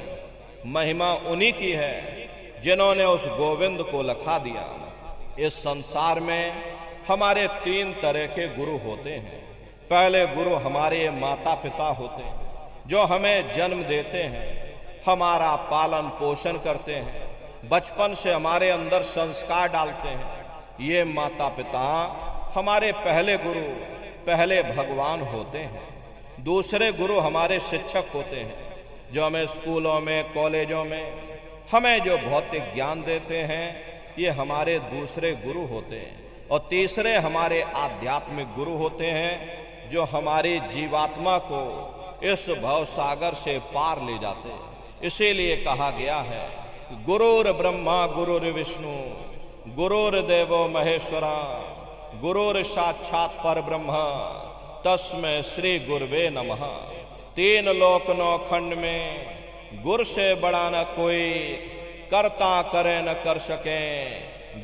महिमा उन्हीं की है जिन्होंने उस गोविंद को लखा दिया। इस संसार में हमारे 3 तरह के गुरु होते हैं। पहले गुरु हमारे माता पिता होते हैं, जो हमें जन्म देते हैं, हमारा पालन पोषण करते हैं, बचपन से हमारे अंदर संस्कार डालते हैं। ये माता पिता हमारे पहले गुरु, पहले भगवान होते हैं। दूसरे गुरु हमारे शिक्षक होते हैं, जो हमें स्कूलों में कॉलेजों में हमें जो भौतिक ज्ञान देते हैं, ये हमारे दूसरे गुरु होते हैं। और तीसरे हमारे आध्यात्मिक गुरु होते हैं, जो हमारी जीवात्मा को इस भव सागर से पार ले जाते हैं। इसीलिए कहा गया है गुरुर ब्रह्मा गुरुर विष्णु गुरुर देवो महेश्वरा गुरुर साक्षात पर ब्रह्मा तस्मै श्री गुरवे नमः। तीन लोक नौ खंड में गुरु से बड़ा न कोई, करता करे न कर सके,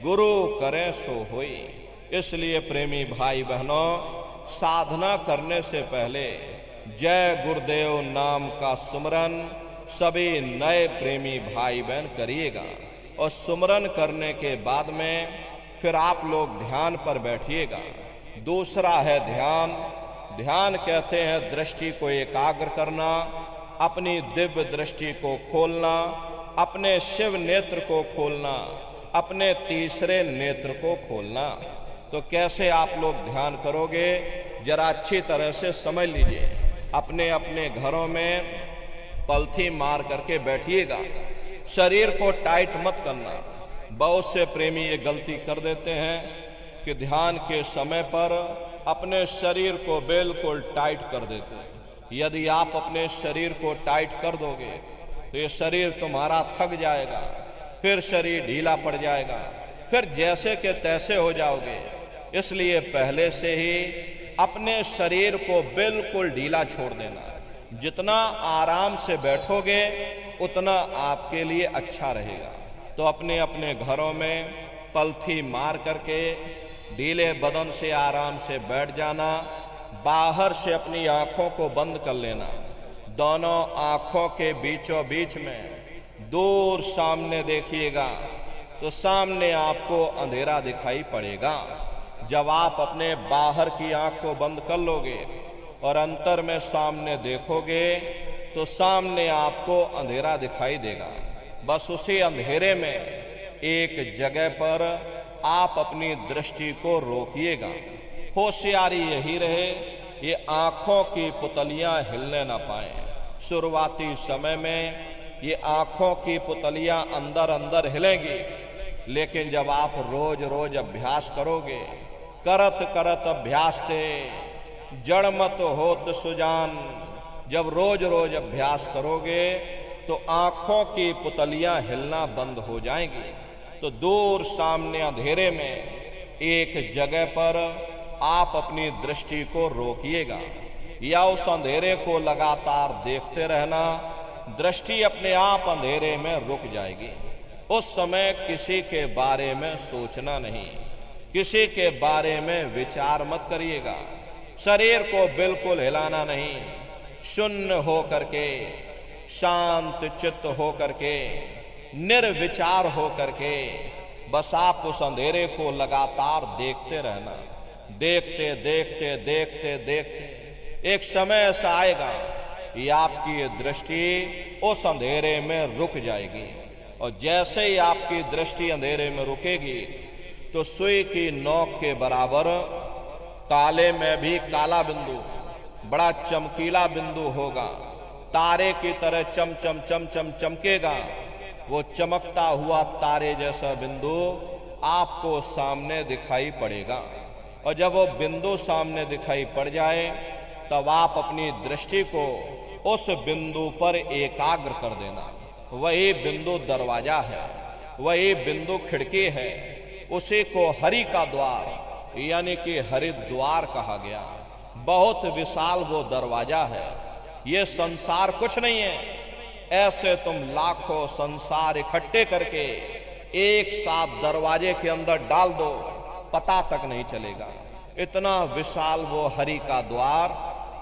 गुरु करे सो होई। इसलिए प्रेमी भाई बहनों, साधना करने से पहले जय गुरुदेव नाम का सुमरन सभी नए प्रेमी भाई बहन करिएगा। और सुमरन करने के बाद में फिर आप लोग ध्यान पर बैठिएगा। दूसरा है ध्यान। ध्यान कहते हैं दृष्टि को एकाग्र करना, अपनी दिव्य दृष्टि को खोलना, अपने शिव नेत्र को खोलना, अपने तीसरे नेत्र को खोलना। तो कैसे आप लोग ध्यान करोगे, जरा अच्छी तरह से समझ लीजिए। अपने अपने घरों में पलथी मार करके बैठिएगा। शरीर को टाइट मत करना। बहुत से प्रेमी ये गलती कर देते हैं कि ध्यान के समय पर अपने शरीर को बिल्कुल टाइट कर देते हैं। यदि आप अपने शरीर को टाइट कर दोगे तो ये शरीर तुम्हारा थक जाएगा, फिर शरीर ढीला पड़ जाएगा, फिर जैसे के तैसे हो जाओगे। इसलिए पहले से ही अपने शरीर को बिल्कुल ढीला छोड़ देना। जितना आराम से बैठोगे उतना आपके लिए अच्छा रहेगा। तो अपने अपने घरों में पलथी मार करके ढीले बदन से आराम से बैठ जाना। बाहर से अपनी आंखों को बंद कर लेना। दोनों आंखों के बीचों बीच में दूर सामने देखिएगा तो सामने आपको अंधेरा दिखाई पड़ेगा। जब आप अपने बाहर की आंख को बंद कर लोगे और अंतर में सामने देखोगे तो सामने आपको अंधेरा दिखाई देगा। बस उसी अंधेरे में एक जगह पर आप अपनी दृष्टि को रोकिएगा। होशियारी यही रहे ये आंखों की पुतलियां हिलने ना पाए। शुरुआती समय में ये आंखों की पुतलियां अंदर अंदर हिलेंगी, लेकिन जब आप रोज रोज अभ्यास करोगे, करत करत अभ्यास थे जड़ मत होत सुजान, जब रोज रोज अभ्यास करोगे तो आंखों की पुतलियां हिलना बंद हो जाएंगी। तो दूर सामने अंधेरे में एक जगह पर आप अपनी दृष्टि को रोकिएगा या उस अंधेरे को लगातार देखते रहना। दृष्टि अपने आप अंधेरे में रुक जाएगी। उस समय किसी के बारे में सोचना नहीं, किसी के बारे में विचार मत करिएगा। शरीर को बिल्कुल हिलाना नहीं। शून्य हो करके, शांत चित्त हो करके, निर्विचार हो करके बस आप उस अंधेरे को लगातार देखते रहना। देखते देखते देखते देखते एक समय ऐसा आएगा कि आपकी ये दृष्टि उस अंधेरे में रुक जाएगी। और जैसे ही आपकी दृष्टि अंधेरे में रुकेगी तो सुई की नोक के बराबर काले में भी काला बिंदु, बड़ा चमकीला बिंदु होगा। तारे की तरह चम चम चम चम चमकेगा। वो चमकता हुआ तारे जैसा बिंदु आपको सामने दिखाई पड़ेगा। और जब वो बिंदु सामने दिखाई पड़ जाए तब आप अपनी दृष्टि को उस बिंदु पर एकाग्र कर देना। वही बिंदु दरवाजा है, वही बिंदु खिड़की है। उसी को हरि का द्वार यानी कि हरिद्वार कहा गया। बहुत विशाल वो दरवाजा है। ये संसार कुछ नहीं है। ऐसे तुम लाखों संसार इकट्ठे करके एक साथ दरवाजे के अंदर डाल दो, पता तक नहीं चलेगा। इतना विशाल वो हरि का द्वार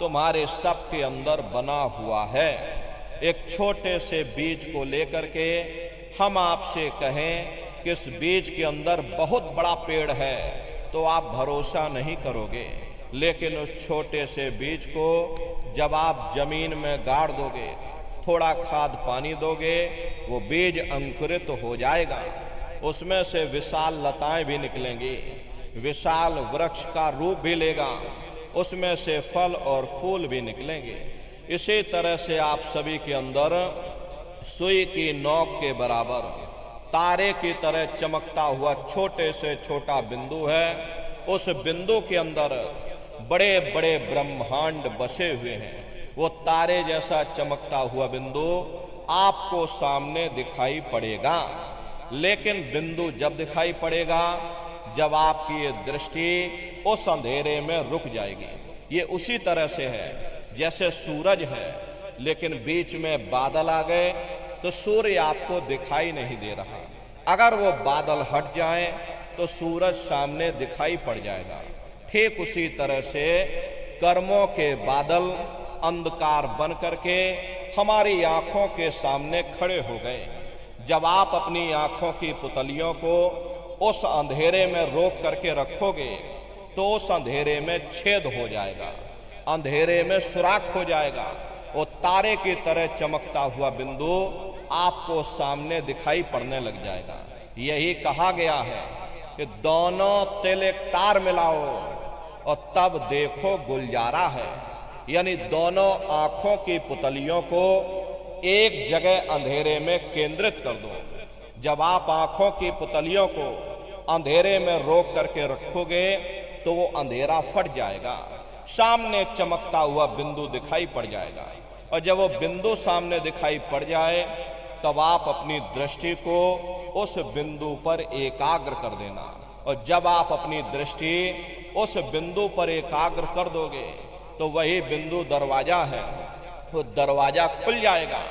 तुम्हारे सब के अंदर बना हुआ है। एक छोटे से बीज को लेकर के हम आपसे कहें कि इस बीज के अंदर बहुत बड़ा पेड़ है तो आप भरोसा नहीं करोगे। लेकिन उस छोटे से बीज को जब आप जमीन में गाड़ दोगे, थोड़ा खाद पानी दोगे, वो बीज अंकुरित हो जाएगा। उसमें से विशाल लताएं भी निकलेंगी, विशाल वृक्ष का रूप भी लेगा। उसमें से फल और फूल भी निकलेंगे। इसी तरह से आप सभी के अंदर सुई की नोक के बराबर तारे की तरह चमकता हुआ छोटे से छोटा बिंदु है। उस बिंदु के अंदर बड़े बड़े ब्रह्मांड बसे हुए हैं। वो तारे जैसा चमकता हुआ बिंदु आपको सामने दिखाई पड़ेगा। लेकिन बिंदु जब दिखाई पड़ेगा जब आपकी ये दृष्टि उस अंधेरे में रुक जाएगी। ये उसी तरह से है जैसे सूरज है लेकिन बीच में बादल आ गए तो सूर्य आपको दिखाई नहीं दे रहा। अगर वो बादल हट जाएं तो सूरज सामने दिखाई पड़ जाएगा। ठीक उसी तरह से कर्मों के बादल अंधकार बन करके हमारी आंखों के सामने खड़े हो गए। जब आप अपनी आंखों की पुतलियों को उस अंधेरे में रोक करके रखोगे तो उस अंधेरे में छेद हो जाएगा, अंधेरे में सुराख हो जाएगा। वो तारे की तरह चमकता हुआ बिंदु आपको सामने दिखाई पड़ने लग जाएगा। यही कहा गया है कि दोनों तिल एक तार मिलाओ और तब देखो गुलजारा है। यानी दोनों आंखों की पुतलियों को एक जगह अंधेरे में केंद्रित कर दो। जब आप आंखों की पुतलियों को अंधेरे में रोक करके रखोगे तो वो अंधेरा फट जाएगा, सामने चमकता हुआ बिंदु दिखाई पड़ जाएगा। और जब वो बिंदु सामने दिखाई पड़ जाए तब आप अपनी दृष्टि को उस बिंदु पर एकाग्र कर देना। और जब आप अपनी दृष्टि उस बिंदु पर एकाग्र कर दोगे तो वही बिंदु दरवाजा है, वो दरवाजा खुल जाएगा,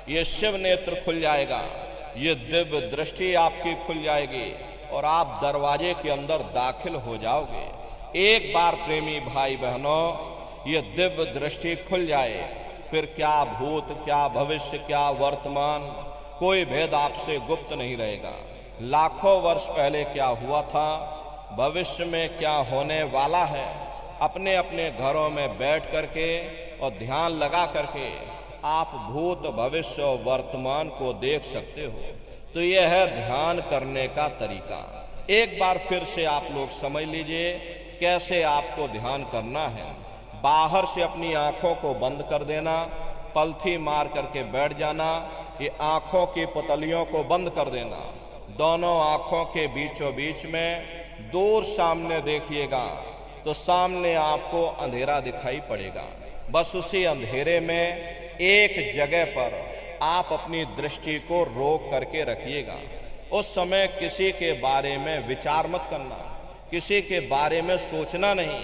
ये शिव नेत्र खुल जाएगा, ये दिव्य दृष्टि आपकी खुल जाएगी और आप दरवाजे के अंदर दाखिल हो जाओगे। एक बार प्रेमी भाई बहनों ये दिव्य दृष्टि खुल जाए फिर क्या भूत, क्या भविष्य, क्या वर्तमान, कोई भेद आपसे गुप्त नहीं रहेगा। लाखों वर्ष पहले क्या हुआ था, भविष्य में क्या होने वाला है, अपने अपने घरों में बैठ करके और ध्यान लगा करके आप भूत, भविष्य और वर्तमान को देख सकते हो। तो यह है ध्यान करने का तरीका। एक बार फिर से आप लोग समझ लीजिए कैसे आपको ध्यान करना है। बाहर से अपनी आंखों को बंद कर देना, पलथी मार करके बैठ जाना, ये आंखों की पुतलियों को बंद कर देना। दोनों आंखों के बीचों बीच में दूर सामने देखिएगा तो सामने आपको अंधेरा दिखाई पड़ेगा। बस उसी अंधेरे में एक जगह पर आप अपनी दृष्टि को रोक करके रखिएगा। उस समय किसी के बारे में विचार मत करना, किसी के बारे में सोचना नहीं,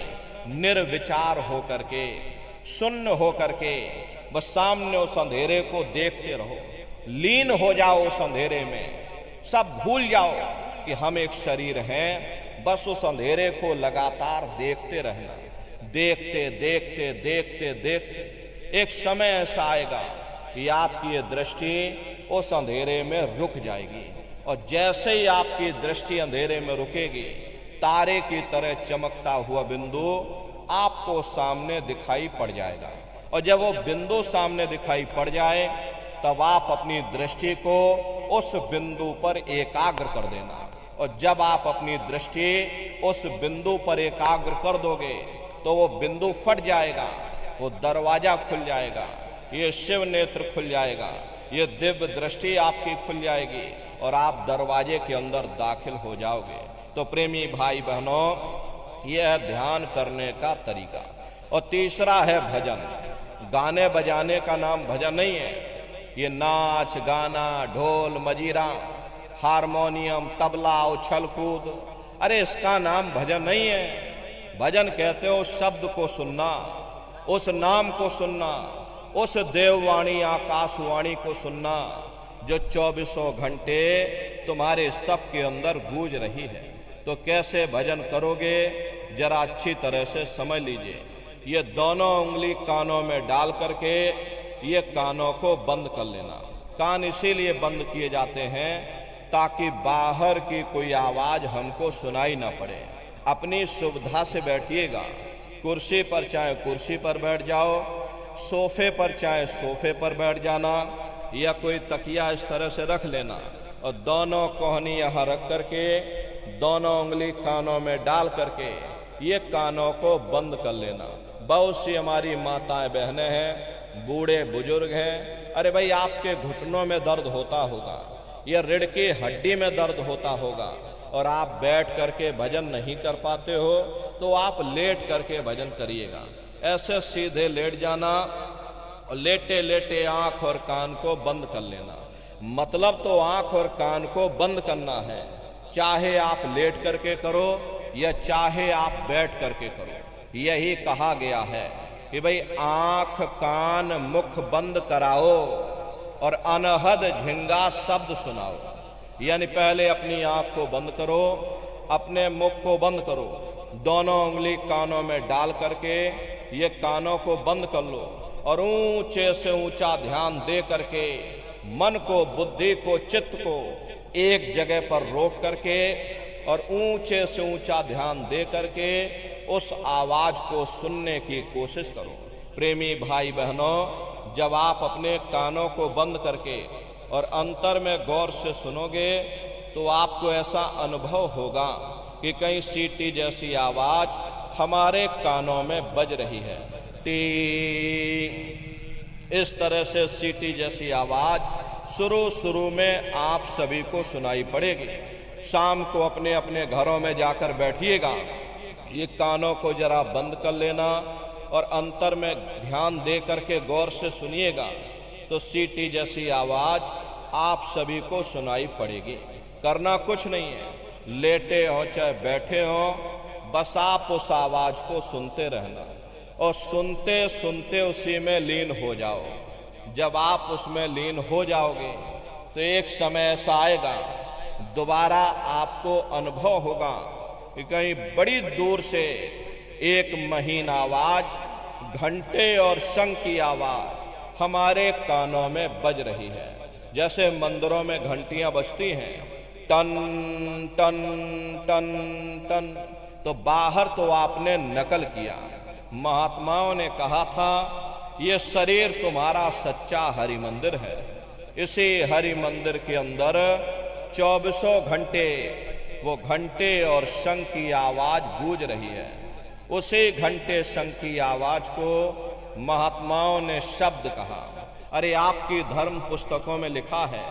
निर्विचार हो करके, शून्य हो करके बस सामने उस अंधेरे को देखते रहो। लीन हो जाओ उस अंधेरे में, सब भूल जाओ कि हम एक शरीर हैं। बस उस अंधेरे को लगातार देखते रहना, देखते देखते देखते देखते एक समय ऐसा आएगा कि आपकी ये दृष्टि उस अंधेरे में रुक जाएगी। और जैसे ही आपकी दृष्टि अंधेरे में रुकेगी तारे की तरह चमकता हुआ बिंदु आपको सामने दिखाई पड़ जाएगा। और जब वो बिंदु सामने दिखाई पड़ जाए तब आप अपनी दृष्टि को उस बिंदु पर एकाग्र कर देना। और जब आप अपनी दृष्टि उस बिंदु पर एकाग्र कर दोगे तो वो बिंदु फट जाएगा, वो दरवाजा खुल जाएगा, ये शिव नेत्र खुल जाएगा, ये दिव्य दृष्टि आपकी खुल जाएगी और आप दरवाजे के अंदर दाखिल हो जाओगे। तो प्रेमी भाई बहनों यह है ध्यान करने का तरीका। और तीसरा है भजन। गाने बजाने का नाम भजन नहीं है। ये नाच गाना, ढोल मजीरा, हारमोनियम, तबला, उछल कूद, अरे इसका नाम भजन नहीं है। भजन कहते हो उस शब्द को सुनना, उस नाम को सुनना, उस देववाणी आकाशवाणी को सुनना जो 24 घंटे तुम्हारे सब के अंदर गूंज रही है। तो कैसे भजन करोगे जरा अच्छी तरह से समझ लीजिए। ये दोनों उंगली कानों में डाल करके ये कानों को बंद कर लेना। कान इसीलिए बंद किए जाते हैं ताकि बाहर की कोई आवाज हमको सुनाई ना पड़े। अपनी सुविधा से बैठिएगा, कुर्सी पर चाहे कुर्सी पर बैठ जाओ, सोफे पर चाहे सोफे पर बैठ जाना, या कोई तकिया इस तरह से रख लेना और दोनों कोहनी यहाँ रख करके दोनों उंगली कानों में डाल करके ये कानों को बंद कर लेना। बहुत सी हमारी माताएं बहनें हैं, बूढ़े बुजुर्ग हैं, अरे भाई आपके घुटनों में दर्द होता होगा या रीढ़ की हड्डी में दर्द होता होगा और आप बैठ करके भजन नहीं कर पाते हो तो आप लेट करके भजन करिएगा। ऐसे सीधे लेट जाना और लेटे लेटे आंख और कान को बंद कर लेना। मतलब तो आंख और कान को बंद करना है, चाहे आप लेट करके करो या चाहे आप बैठ करके करो। यही कहा गया है कि भाई आंख कान मुख बंद कराओ और अनहद झिंगा शब्द सुनाओ। यानी पहले अपनी आंख को बंद करो, अपने मुख को बंद करो, दोनों उंगली कानों में डाल करके ये कानों को बंद कर लो और ऊंचे से ऊंचा ध्यान दे करके मन को, बुद्धि को, चित्त को एक जगह पर रोक करके और ऊंचे से ऊंचा ध्यान दे करके उस आवाज को सुनने की कोशिश करो। प्रेमी भाई बहनों, जब आप अपने कानों को बंद करके और अंतर में गौर से सुनोगे तो आपको ऐसा अनुभव होगा कि कहीं सीटी जैसी आवाज हमारे कानों में बज रही है। टी, इस तरह से सीटी जैसी आवाज शुरू में आप सभी को सुनाई पड़ेगी। शाम को अपने अपने घरों में जाकर बैठिएगा, ये कानों को जरा बंद कर लेना और अंतर में ध्यान दे करके गौर से सुनिएगा तो सीटी जैसी आवाज आप सभी को सुनाई पड़ेगी। करना कुछ नहीं है, लेटे हो चाहे बैठे हो, बस आप उस आवाज को सुनते रहना और सुनते सुनते उसी में लीन हो जाओ। जब आप उसमें लीन हो जाओगे तो एक समय ऐसा आएगा, दोबारा आपको अनुभव होगा कि कहीं बड़ी दूर से एक महीन आवाज, घंटे और शंख की आवाज हमारे कानों में बज रही है। जैसे मंदिरों में घंटियां बजती हैं, टन टन टन टन, तो बाहर तो आपने नकल किया। महात्माओं ने कहा था ये शरीर तुम्हारा सच्चा हरि मंदिर है। इसी हरि मंदिर के अंदर 24 घंटे वो घंटे और शंख की आवाज गूंज रही है। उसी घंटे शंख की आवाज को महात्माओं ने शब्द कहा। अरे आपकी धर्म पुस्तकों में लिखा है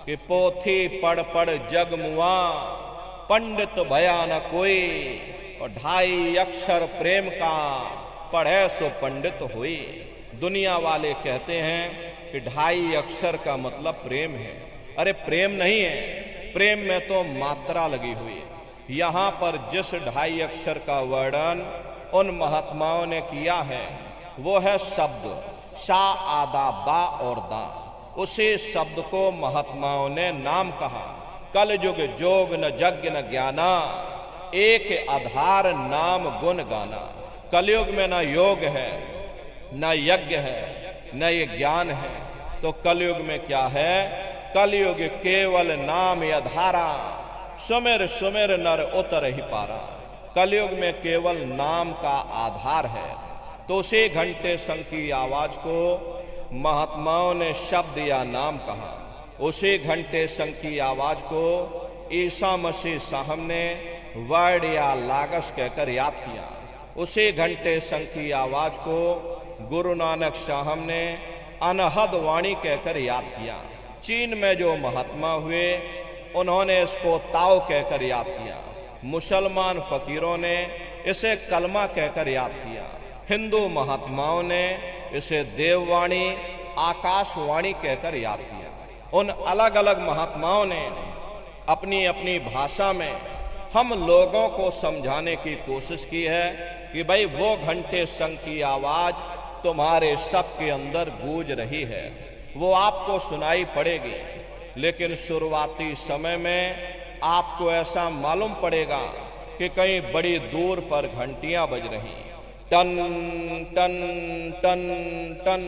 कि पोथी पढ़ पढ़ जग मुआ, पंडित भया न कोई, और 2.5 अक्षर प्रेम का पढ़े सो पंडित हुई। दुनिया वाले कहते हैं कि 2.5 अक्षर का मतलब प्रेम है। अरे प्रेम नहीं है, प्रेम में तो मात्रा लगी हुई है। यहाँ पर जिस 2.5 अक्षर का वर्णन उन महात्माओं ने किया है वो है शब्द सा, आदा, बा और दा। उसी शब्द को महात्माओं ने नाम कहा। कल युग जोग न यज्ञ न ज्ञाना, एक आधार नाम गुण गाना। कलयुग में न योग है, न यज्ञ है, न ये ज्ञान है, तो कलयुग में क्या है? कलयुग केवल नाम आधारा, सुमिर सुमिर नर उतर ही पारा। कलयुग में केवल नाम का आधार है। तो उसी घंटे शंख की आवाज को महात्माओं ने शब्द या नाम कहा। उसी घंटे शंख की आवाज को ईसा मसीह साहब ने वर्ड या लागस कहकर याद किया। उसी घंटे शंख की आवाज को गुरु नानक साहब ने अनहद वाणी कहकर याद किया। चीन में जो महात्मा हुए उन्होंने इसको ताओ कहकर याद किया। मुसलमान फकीरों ने इसे कलमा कहकर याद किया। हिंदू महात्माओं ने इसे देववाणी, आकाशवाणी कहकर याद किया। उन अलग अलग महात्माओं ने अपनी अपनी भाषा में हम लोगों को समझाने की कोशिश की है कि भाई वो घंटे शंख की आवाज तुम्हारे सबके अंदर गूंज रही है, वो आपको सुनाई पड़ेगी। लेकिन शुरुआती समय में आपको ऐसा मालूम पड़ेगा कि कहीं बड़ी दूर पर घंटियां बज रही, टन टन टन टन,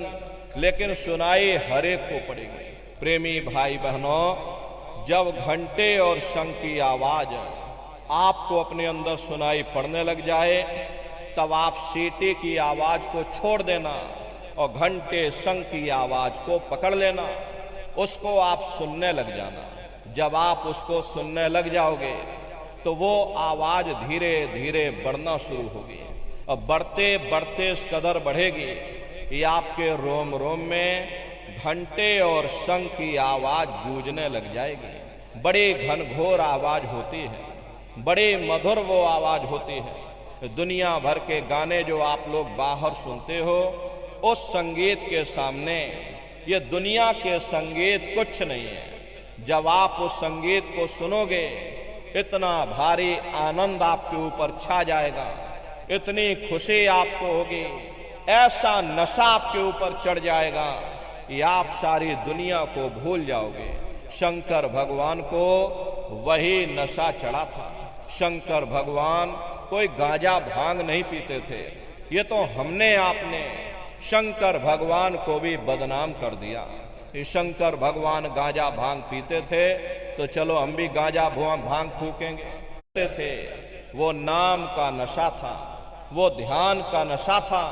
लेकिन सुनाई हर एक को पड़ेगी। प्रेमी भाई बहनों, जब घंटे और शंख की आवाज आपको अपने अंदर सुनाई पड़ने लग जाए तब आप सीटी की आवाज को छोड़ देना और घंटे शंख की आवाज को पकड़ लेना, उसको आप सुनने लग जाना। जब आप उसको सुनने लग जाओगे तो वो आवाज धीरे धीरे बढ़ना शुरू होगी और बढ़ते बढ़ते इस कदर बढ़ेगी कि आपके रोम रोम में घंटे और शंख की आवाज गूंजने लग जाएगी। बड़ी घनघोर आवाज होती है, बड़ी मधुर वो आवाज होती है। दुनिया भर के गाने जो आप लोग बाहर सुनते हो, उस संगीत के सामने ये दुनिया के संगीत कुछ नहीं है। जब आप उस संगीत को सुनोगे इतना भारी आनंद आपके ऊपर छा जाएगा इतनी खुशी आपको होगी, ऐसा नशा आपके ऊपर चढ़ जाएगा कि आप सारी दुनिया को भूल जाओगे। शंकर भगवान को वही नशा चढ़ा था। शंकर भगवान कोई गांजा भांग नहीं पीते थे। ये तो हमने आपने शंकर भगवान को भी बदनाम कर दिया कि शंकर भगवान गांजा भांग पीते थे तो चलो हम भी गांजा भांग फूकेंगे थे। वो नाम का नशा था, वो ध्यान का नशा था,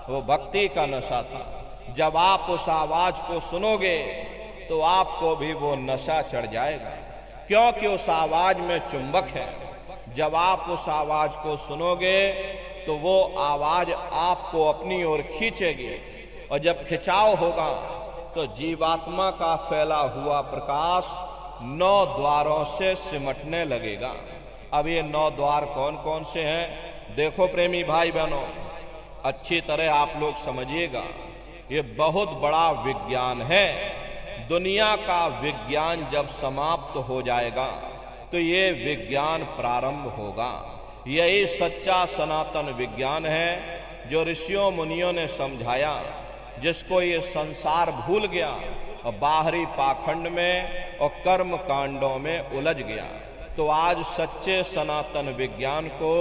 वो भक्ति का नशा था। जब आप उस आवाज को सुनोगे तो आपको भी वो नशा चढ़ जाएगा, क्योंकि उस आवाज में चुंबक है। जब आप उस आवाज को सुनोगे तो वो आवाज आपको अपनी ओर खींचेगी, और जब खिंचाव होगा तो जीवात्मा का फैला हुआ प्रकाश 9 द्वारों से सिमटने लगेगा। अब ये 9 द्वार कौन कौन से हैं? देखो प्रेमी भाई बहनों, अच्छी तरह आप लोग समझिएगा, ये बहुत बड़ा विज्ञान है। दुनिया का विज्ञान जब समाप्त हो जाएगा तो ये विज्ञान प्रारंभ होगा। यही सच्चा सनातन विज्ञान है जो ऋषियों मुनियों ने समझाया, जिसको ये संसार भूल गया और बाहरी पाखंड में और कर्म कांडों में उलझ गया। तो आज सच्चे सनातन विज्ञान को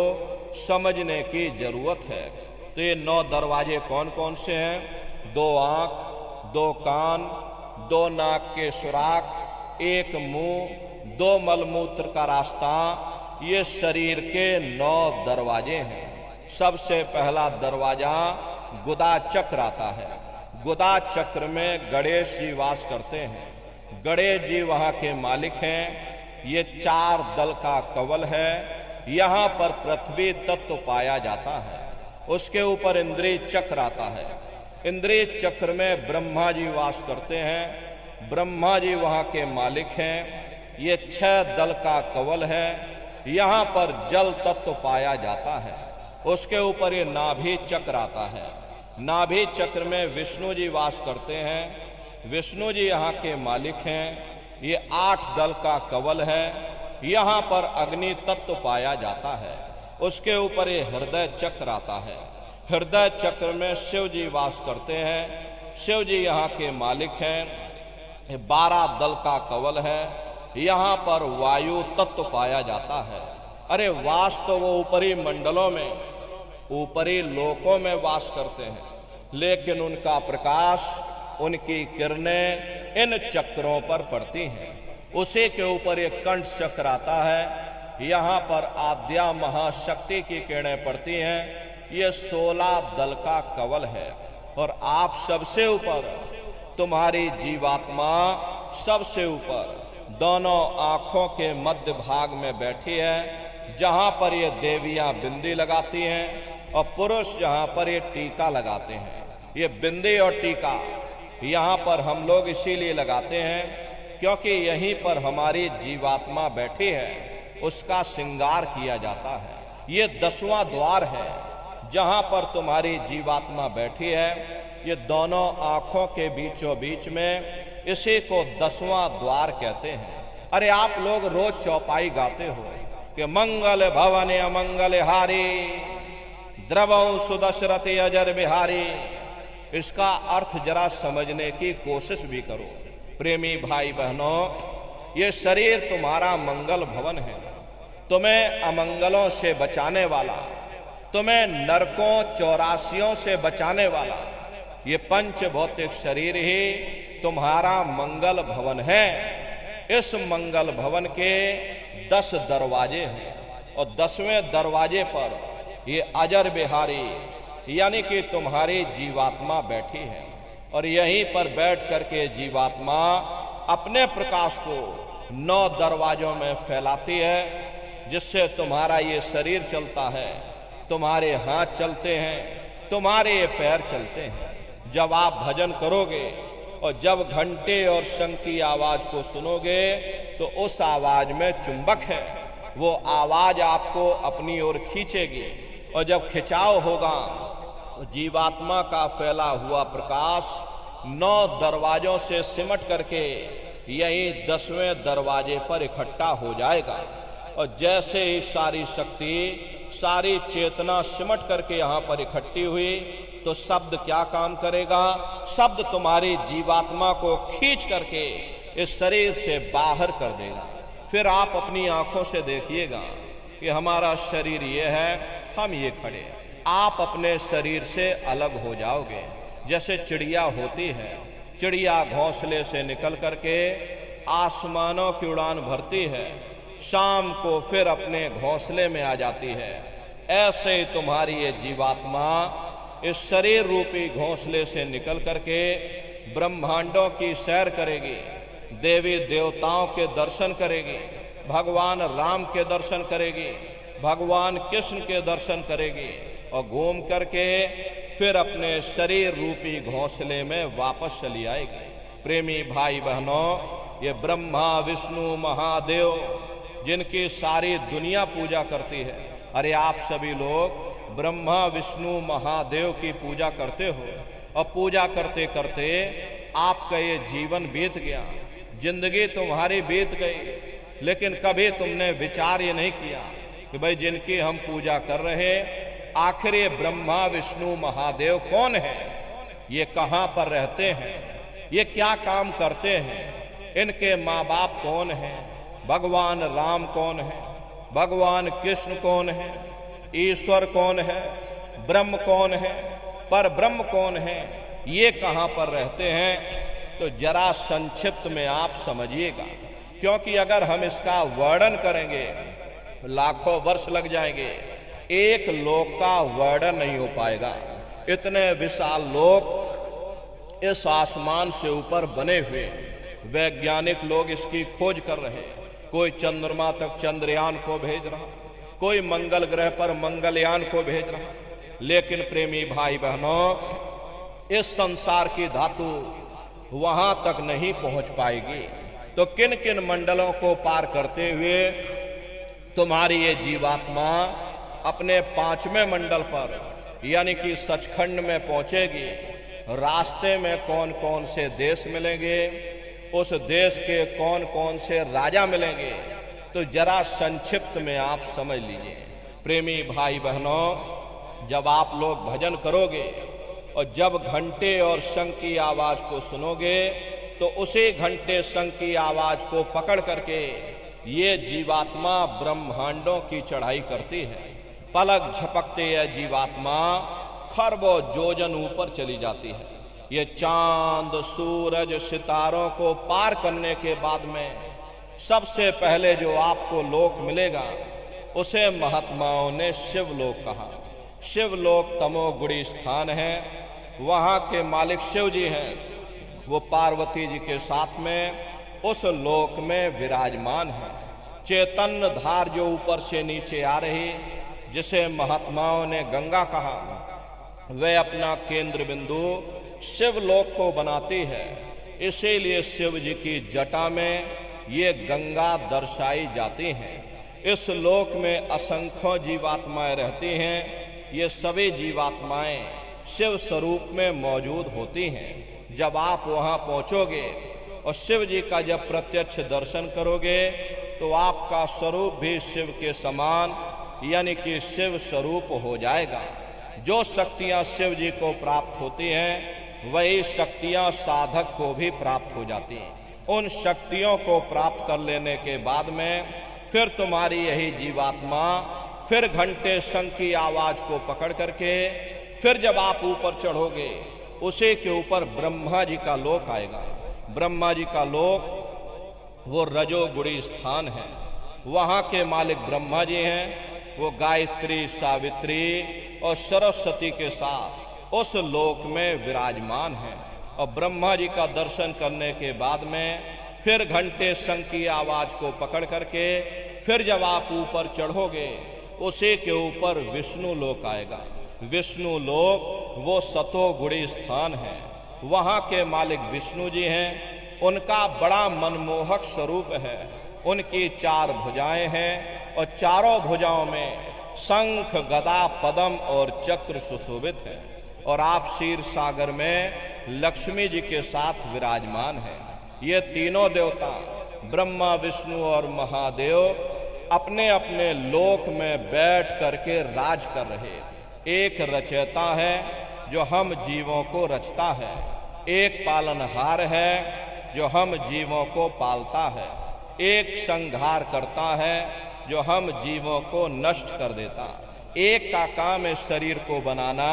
समझने की जरूरत है। तो ये 9 दरवाजे कौन कौन से हैं? 2 आंख, 2 कान, 2 नाक के सुराख, 1 मुंह, 2 मलमूत्र का रास्ता, ये शरीर के 9 दरवाजे हैं। सबसे पहला दरवाजा गुदा चक्र आता है। गुदा चक्र में गणेश जी वास करते हैं। गणेश जी वहाँ के मालिक हैं। ये 4 दल का कवल है। यहाँ पर पृथ्वी तत्व पाया जाता है। उसके ऊपर इंद्रिय चक्र आता है। इंद्रिय चक्र में ब्रह्मा जी वास करते हैं। ब्रह्मा जी वहाँ के मालिक हैं। ये 6 दल का कवल है। यहाँ पर जल तत्व पाया जाता है। उसके ऊपर ये नाभि चक्र आता है। नाभि चक्र में विष्णु जी वास करते हैं। विष्णु जी यहाँ के मालिक हैं। ये 8 दल का कवल है। यहाँ पर अग्नि तत्व पाया जाता है। उसके ऊपर ये हृदय चक्र आता है। हृदय चक्र में शिव जी वास करते हैं। शिव जी यहाँ के मालिक हैं। ये 12 दल का कवल है। यहाँ पर वायु तत्व पाया जाता है। अरे वास तो वो ऊपरी मंडलों में, ऊपरी लोकों में वास करते हैं, लेकिन उनका प्रकाश, उनकी किरणें इन चक्रों पर पड़ती हैं। उसी के ऊपर एक कंठ चक्र आता है। यहाँ पर आद्या महाशक्ति की किरणें पड़ती हैं। ये 16 दल का कवल है। और आप सबसे ऊपर, तुम्हारी जीवात्मा सबसे ऊपर दोनों आंखों के मध्य भाग में बैठी है, जहाँ पर ये देवियाँ बिंदी लगाती हैं और पुरुष यहाँ पर ये टीका लगाते हैं। ये बिंदी और टीका यहाँ पर हम लोग इसीलिए लगाते हैं क्योंकि यहीं पर हमारी जीवात्मा बैठी है, उसका श्रृंगार किया जाता है। ये 10वां द्वार है जहाँ पर तुम्हारी जीवात्मा बैठी है। ये दोनों आंखों के बीचों बीच में, इसी को 10वां द्वार कहते हैं। अरे आप लोग रोज चौपाई गाते हो कि मंगल भवन अमंगल हारी, द्रवौ सुदशरथि अजर बिहारी। इसका अर्थ जरा समझने की कोशिश भी करो प्रेमी भाई बहनों। ये शरीर तुम्हारा मंगल भवन है, तुम्हें अमंगलों से बचाने वाला, तुम्हें नरकों 84 से बचाने वाला ये पंच भौतिक शरीर ही तुम्हारा मंगल भवन है। इस मंगल भवन के 10 दरवाजे हैं और 10वें दरवाजे पर ये अजर बिहारी यानी कि तुम्हारी जीवात्मा बैठी है। और यहीं पर बैठ करके जीवात्मा अपने प्रकाश को 9 दरवाजों में फैलाती है, जिससे तुम्हारा ये शरीर चलता है, तुम्हारे हाथ चलते हैं, तुम्हारे ये पैर चलते हैं। जब आप भजन करोगे और जब घंटे और शंख की आवाज को सुनोगे तो उस आवाज में चुंबक है, वो आवाज आपको अपनी ओर खींचेगी। और जब खिंचाव होगा तो जीवात्मा का फैला हुआ प्रकाश 9 दरवाजों से सिमट करके यही 10वें दरवाजे पर इकट्ठा हो जाएगा। और जैसे ही सारी शक्ति, सारी चेतना सिमट करके यहाँ पर इकट्ठी हुई, तो शब्द क्या काम करेगा? शब्द तुम्हारी जीवात्मा को खींच करके इस शरीर से बाहर कर देगा। फिर आप अपनी आंखों से देखिएगा कि हमारा शरीर ये है, हम ये खड़े। आप अपने शरीर से अलग हो जाओगे। जैसे चिड़िया होती है, चिड़िया घोंसले से निकल करके आसमानों की उड़ान भरती है, शाम को फिर अपने घोंसले में आ जाती है। ऐसे ही तुम्हारी ये जीवात्मा इस शरीर रूपी घोंसले से निकल करके ब्रह्मांडों की सैर करेगी, देवी देवताओं के दर्शन करेगी, भगवान राम के दर्शन करेगी, भगवान कृष्ण के दर्शन करेगी, और घूम करके फिर अपने शरीर रूपी घोंसले में वापस चली आएगी। प्रेमी भाई बहनों, ये ब्रह्मा विष्णु महादेव जिनकी सारी दुनिया पूजा करती है, अरे आप सभी लोग ब्रह्मा विष्णु महादेव की पूजा करते हो, और पूजा करते करते आपका ये जीवन बीत गया, जिंदगी तुम्हारी बीत गई, लेकिन कभी तुमने विचार ये नहीं किया कि भाई जिनकी हम पूजा कर रहे, आखिर ये ब्रह्मा विष्णु महादेव कौन है? ये कहाँ पर रहते हैं? ये क्या काम करते हैं? इनके माँ बाप कौन हैं? भगवान राम कौन है? भगवान कृष्ण कौन है? ईश्वर कौन है? ब्रह्म कौन है? पर ब्रह्म कौन है? ये कहाँ पर रहते हैं? तो जरा संक्षिप्त में आप समझिएगा, क्योंकि अगर हम इसका वर्णन करेंगे लाखों वर्ष लग जाएंगे, एक लोक का वर्णन नहीं हो पाएगा। इतने विशाल लोक इस आसमान से ऊपर बने हुए, वैज्ञानिक लोग इसकी खोज कर रहे हैं। कोई चंद्रमा तक चंद्रयान को भेज रहा, कोई मंगल ग्रह पर मंगलयान को भेज रहा, लेकिन प्रेमी भाई बहनों, इस संसार की धातु वहां तक नहीं पहुंच पाएगी। तो किन किन मंडलों को पार करते हुए तुम्हारी ये जीवात्मा अपने 5वें मंडल पर यानी कि सचखंड में पहुंचेगी। रास्ते में कौन कौन से देश मिलेंगे, उस देश के कौन कौन से राजा मिलेंगे, तो जरा संक्षिप्त में आप समझ लीजिए। प्रेमी भाई बहनों, जब आप लोग भजन करोगे और जब घंटे और शंख की आवाज को सुनोगे, तो उसी घंटे शंख की आवाज को पकड़ करके ये जीवात्मा ब्रह्मांडों की चढ़ाई करती है। पलक झपकते यह जीवात्मा खरबों योजन ऊपर चली जाती है। ये चांद सूरज सितारों को पार करने के बाद में सबसे पहले जो आपको लोक मिलेगा, उसे महात्माओं ने शिवलोक कहा। शिवलोक तमोगुणी स्थान है, वहाँ के मालिक शिव जी हैं, वो पार्वती जी के साथ में उस लोक में विराजमान है। चैतन्य धार जो ऊपर से नीचे आ रही, जिसे महात्माओं ने गंगा कहा, वह अपना केंद्र बिंदु शिवलोक को बनाती है। इसीलिए शिव जी की जटा में ये गंगा दर्शाई जाती हैं। इस लोक में असंख्यों जीवात्माएं रहती हैं। ये सभी जीवात्माएं शिव स्वरूप में मौजूद होती हैं। जब आप वहां पहुंचोगे और शिव जी का जब प्रत्यक्ष दर्शन करोगे, तो आपका स्वरूप भी शिव के समान यानी कि शिव स्वरूप हो जाएगा। जो शक्तियां शिव जी को प्राप्त होती हैं, वही शक्तियां साधक को भी प्राप्त हो जाती हैं। उन शक्तियों को प्राप्त कर लेने के बाद में फिर तुम्हारी यही जीवात्मा फिर घंटे शंख की आवाज को पकड़ करके फिर जब आप ऊपर चढ़ोगे, उसी के ऊपर ब्रह्मा जी का लोक आएगा। ब्रह्मा जी का लोक वो रजोगुणी स्थान है। वहाँ के मालिक ब्रह्मा जी हैं। वो गायत्री, सावित्री और सरस्वती के साथ उस लोक में विराजमान है। और ब्रह्मा जी का दर्शन करने के बाद में फिर घंटे शंख की आवाज को पकड़ करके फिर जब आप ऊपर चढ़ोगे, उसी के ऊपर विष्णु लोक आएगा। विष्णु लोक वो सतोगुणी स्थान है। वहाँ के मालिक विष्णु जी हैं। उनका बड़ा मनमोहक स्वरूप है। उनकी 4 भुजाएं हैं और चारों भुजाओं में शंख, गदा, पद्म और चक्र सुशोभित है। और आप क्षीर सागर में लक्ष्मी जी के साथ विराजमान हैं। ये तीनों देवता ब्रह्मा, विष्णु और महादेव अपने अपने लोक में बैठ करके राज कर रहे। एक रचयिता है जो हम जीवों को रचता है, एक पालनहार है जो हम जीवों को पालता है, एक संहार करता है जो हम जीवों को नष्ट कर देता। एक का काम है शरीर को बनाना,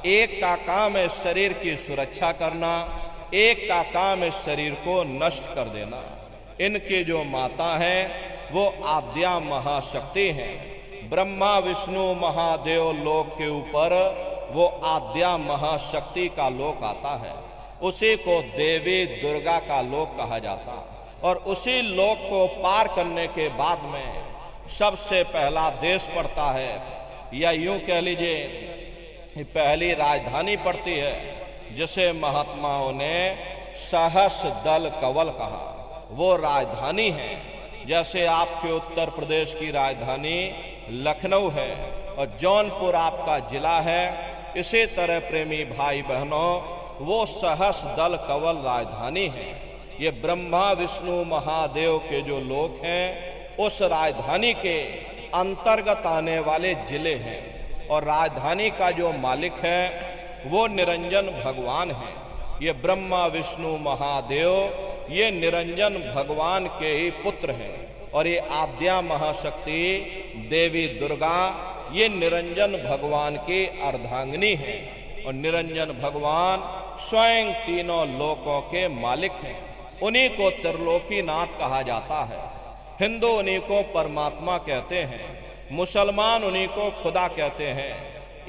एक का काम है शरीर की सुरक्षा करना, एक का काम है शरीर को नष्ट कर देना। इनके जो माता हैं वो आद्या महाशक्ति हैं। ब्रह्मा विष्णु महादेव लोक के ऊपर वो आद्या महाशक्ति का लोक आता है, उसी को देवी दुर्गा का लोक कहा जाता। और उसी लोक को पार करने के बाद में सबसे पहला देश पड़ता है, या यूं कह लीजिए पहली राजधानी पड़ती है, जिसे महात्माओं ने सहस दल कवल कहा। वो राजधानी है। जैसे आपके उत्तर प्रदेश की राजधानी लखनऊ है और जौनपुर आपका जिला है, इसी तरह प्रेमी भाई बहनों वो सहस दल कवल राजधानी है। ये ब्रह्मा विष्णु महादेव के जो लोक हैं उस राजधानी के अंतर्गत आने वाले जिले हैं। और राजधानी का जो मालिक है वो निरंजन भगवान है। ये ब्रह्मा विष्णु महादेव ये निरंजन भगवान के ही पुत्र हैं। और ये आद्या महाशक्ति देवी दुर्गा ये निरंजन भगवान की अर्धांगिनी है। और निरंजन भगवान स्वयं तीनों लोकों के मालिक हैं। उन्हीं को त्रिलोकीनाथ कहा जाता है। हिंदू उन्हीं को परमात्मा कहते हैं, मुसलमान उन्हीं को खुदा कहते हैं,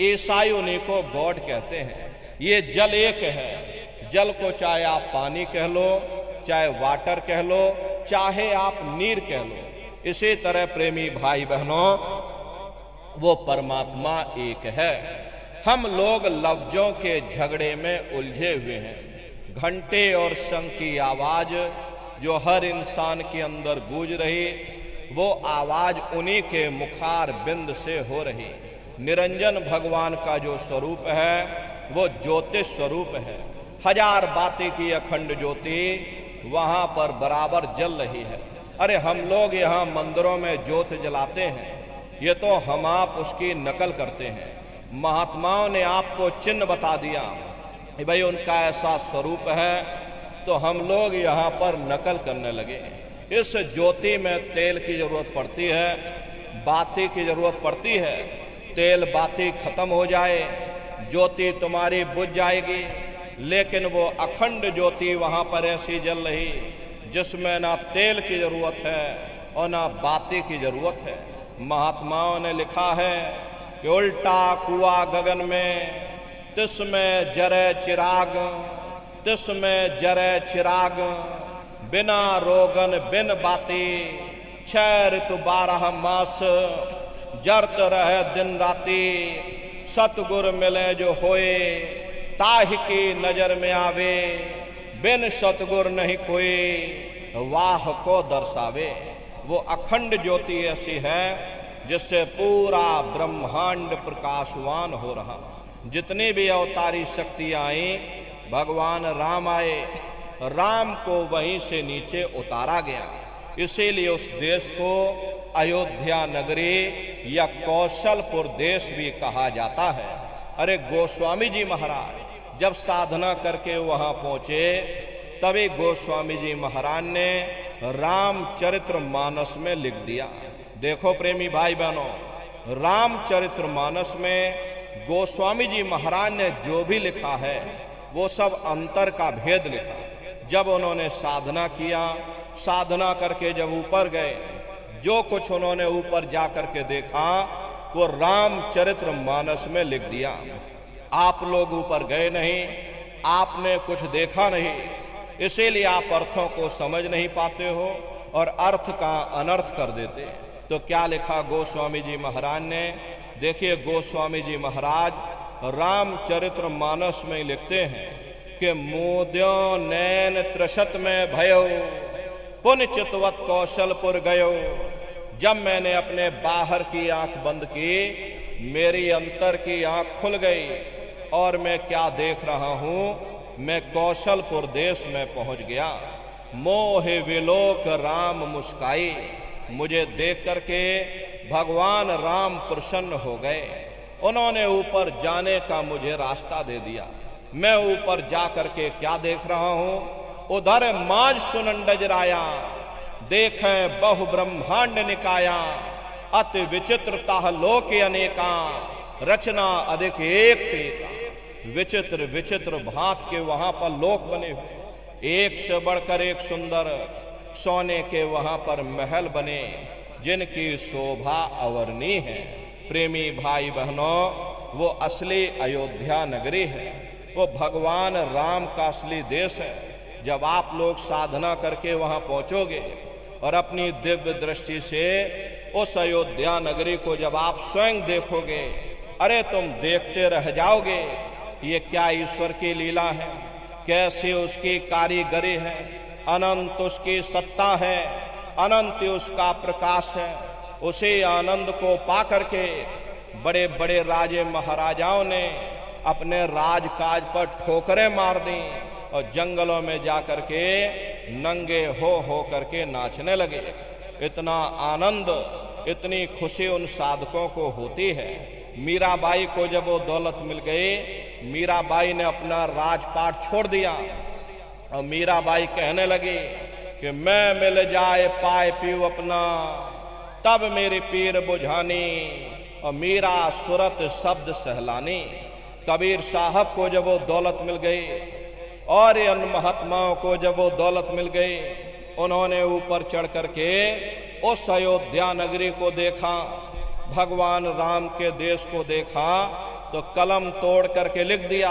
ईसाई उन्हीं को गॉड कहते हैं। ये जल एक है। जल को चाहे आप पानी कह लो, चाहे वाटर कह लो, चाहे आप नीर कह लो। इसी तरह प्रेमी भाई बहनों वो परमात्मा एक है। हम लोग लफ्जों के झगड़े में उलझे हुए हैं। घंटे और शंख की आवाज जो हर इंसान के अंदर गूंज रही, वो आवाज उन्हीं के मुखार बिंद से हो रही। निरंजन भगवान का जो स्वरूप है वो ज्योतिष स्वरूप है। हजार बातें की अखंड ज्योति वहां पर बराबर जल रही है। अरे हम लोग यहाँ मंदिरों में ज्योत जलाते हैं, ये तो हम आप उसकी नकल करते हैं। महात्माओं ने आपको चिन्ह बता दिया कि भाई उनका ऐसा स्वरूप है, तो हम लोग यहाँ पर नकल करने लगे। इस ज्योति में तेल की जरूरत पड़ती है, बाती की जरूरत पड़ती है। तेल बाती खत्म हो जाए, ज्योति तुम्हारी बुझ जाएगी। लेकिन वो अखंड ज्योति वहां पर ऐसी जल रही जिसमें ना तेल की जरूरत है और ना बाती की जरूरत है। महात्माओं ने लिखा है कि उल्टा कुआं गगन में, तिसमें जरे चिराग, तिसमें जरे चिराग, बिना रोगन बिन बाती, 6 ऋतु 12 मास, जरत रहे दिन राती, सतगुर मिले जो होए, ताहि की नजर में आवे, बिन सतगुर नहीं कोई, वाह को दर्शावे। वो अखंड ज्योति ऐसी है जिससे पूरा ब्रह्मांड प्रकाशवान हो रहा। जितनी भी अवतारी शक्तियां आई, भगवान राम आए, राम को वहीं से नीचे उतारा गया। इसीलिए उस देश को अयोध्या नगरी या कौशलपुर देश भी कहा जाता है। अरे गोस्वामी जी महाराज जब साधना करके वहां पहुंचे, तभी गोस्वामी जी महाराज ने रामचरित्र मानस में लिख दिया। देखो प्रेमी भाई बहनों, रामचरित्र मानस में गोस्वामी जी महाराज ने जो भी लिखा है वो सब अंतर का भेद लिखा। जब उन्होंने साधना किया, साधना करके जब ऊपर गए, जो कुछ उन्होंने ऊपर जा करके देखा वो रामचरित्र मानस में लिख दिया। आप लोग ऊपर गए नहीं, आपने कुछ देखा नहीं, इसीलिए आप अर्थों को समझ नहीं पाते हो और अर्थ का अनर्थ कर देते। तो क्या लिखा गोस्वामी जी महाराज ने? देखिए गोस्वामी जी महाराज रामचरित्र मानस में लिखते हैं कि मोद्यो नैन त्रिशत में भयो, पुण्य चितवत कौशलपुर गयो। जब मैंने अपने बाहर की आंख बंद की, मेरी अंतर की आंख खुल गई और मैं क्या देख रहा हूं, मैं कौशलपुर देश में पहुंच गया। मोहे विलोक राम मुस्काई, मुझे देख करके भगवान राम प्रसन्न हो गए। उन्होंने ऊपर जाने का मुझे रास्ता दे दिया। मैं ऊपर जा करके क्या देख रहा हूं, उधर माज सुनंडज राया, देखें बहु ब्रह्मांड निकाया, अति विचित्रता लोक अनेका, रचना अधिक एक टेका। विचित्र विचित्र भांत के वहां पर लोक बने हुए, एक से बढ़कर एक सुंदर सोने के वहां पर महल बने, जिनकी शोभा अवर्णीय है। प्रेमी भाई बहनों, वो असली अयोध्या नगरी है, वो भगवान राम का असली देश है। जब आप लोग साधना करके वहां पहुंचोगे और अपनी दिव्य दृष्टि से उस अयोध्या नगरी को जब आप स्वयं देखोगे, अरे तुम देखते रह जाओगे, ये क्या ईश्वर की लीला है, कैसे उसकी कारीगरी है, अनंत उसकी सत्ता है, अनंत उसका प्रकाश है। उसी आनंद को पा करके बड़े बड़े राजे महाराजाओं ने अपने राजकाज पर ठोकरें मार दी और जंगलों में जाकर के नंगे हो करके नाचने लगे। इतना आनंद, इतनी खुशी उन साधकों को होती है। मीराबाई को जब वो दौलत मिल गई, मीराबाई ने अपना राजपाट छोड़ दिया और मीराबाई कहने लगी कि मैं मिल जाए पाए पीऊ अपना, तब मेरी पीर बुझानी, और मीरा सूरत शब्द सहलानी। कबीर साहब को जब वो दौलत मिल गई और इन महात्माओं को जब वो दौलत मिल गई, उन्होंने ऊपर चढ़ करके उस अयोध्या नगरी को देखा, भगवान राम के देश को देखा, तो कलम तोड़ करके लिख दिया।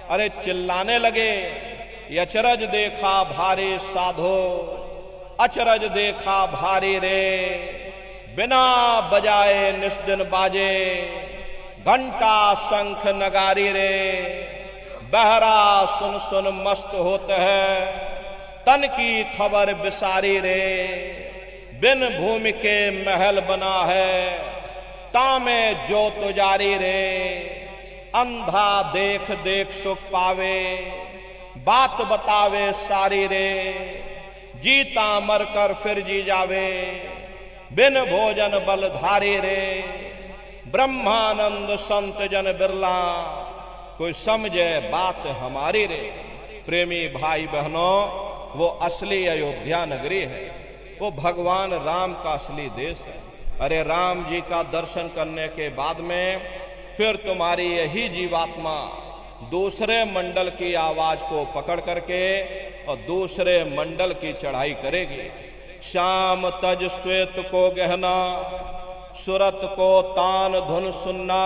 अरे चिल्लाने लगे, अचरज देखा भारी साधो, अचरज देखा भारी रे, बिना बजाए निस्दिन बाजे, घंटा शंख नगारी रे, बहरा सुन सुन मस्त होते हैं, तन की खबर बिसारी रे, बिन भूमि के महल बना है, तामे जो तुजारी रे, अंधा देख देख सुख पावे, बात बतावे सारी रे, जीता मर कर फिर जी जावे, बिन भोजन बलधारी रे, ब्रह्मानंद संत जन बिरला, कोई समझे बात हमारी रे। प्रेमी भाई बहनों, वो असली अयोध्या नगरी है, वो भगवान राम का असली देश है। अरे राम जी का दर्शन करने के बाद में फिर तुम्हारी यही जीवात्मा दूसरे मंडल की आवाज को पकड़ करके और दूसरे मंडल की चढ़ाई करेगी। श्याम तज श्वेत को गहना, सुरत को तान धुन सुनना,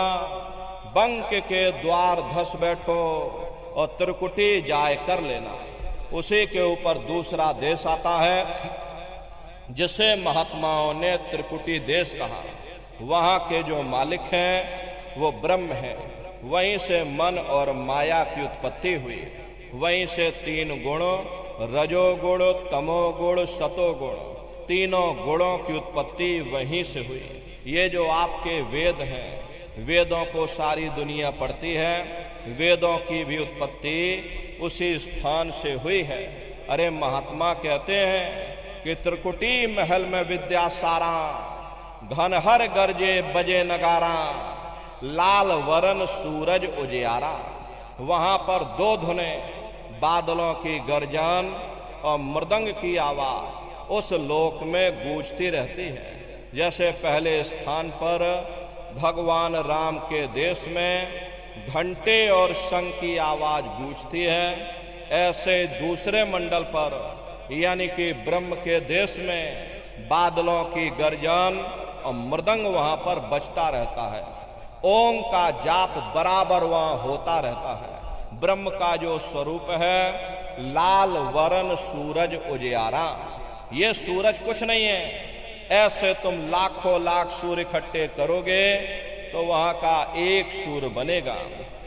बंक के द्वार धस बैठो और त्रिकुटी जाय कर लेना। उसी के ऊपर दूसरा देश आता है जिसे महात्माओं ने त्रिकुटी देश कहा। वहाँ के जो मालिक हैं वो ब्रह्म है। वहीं से मन और माया की उत्पत्ति हुई। वहीं से तीन गुण, रजोगुण, तमोगुण, सतोगुण, तीनों गुणों की उत्पत्ति वहीं से हुई। ये जो आपके वेद हैं, वेदों को सारी दुनिया पढ़ती है, वेदों की भी उत्पत्ति उसी स्थान से हुई है। अरे महात्मा कहते हैं कि त्रिकुटी महल में विद्या सारा, घनहर गरजे बजे नगारा, लाल वरन सूरज उजियारा। वहां पर दो धुने, बादलों की गर्जन और मृदंग की आवाज उस लोक में गूंजती रहती है। जैसे पहले स्थान पर भगवान राम के देश में घंटे और शंख की आवाज गूंजती है, ऐसे दूसरे मंडल पर यानी कि ब्रह्म के देश में बादलों की गर्जन और मृदंग वहां पर बजता रहता है। ओम का जाप बराबर वहां होता रहता है। ब्रह्म का जो स्वरूप है लाल वरण सूरज उजियारा। ये सूरज कुछ नहीं है। ऐसे तुम लाखों लाख सूर्य इकट्ठे करोगे तो वहां का एक सूर्य बनेगा।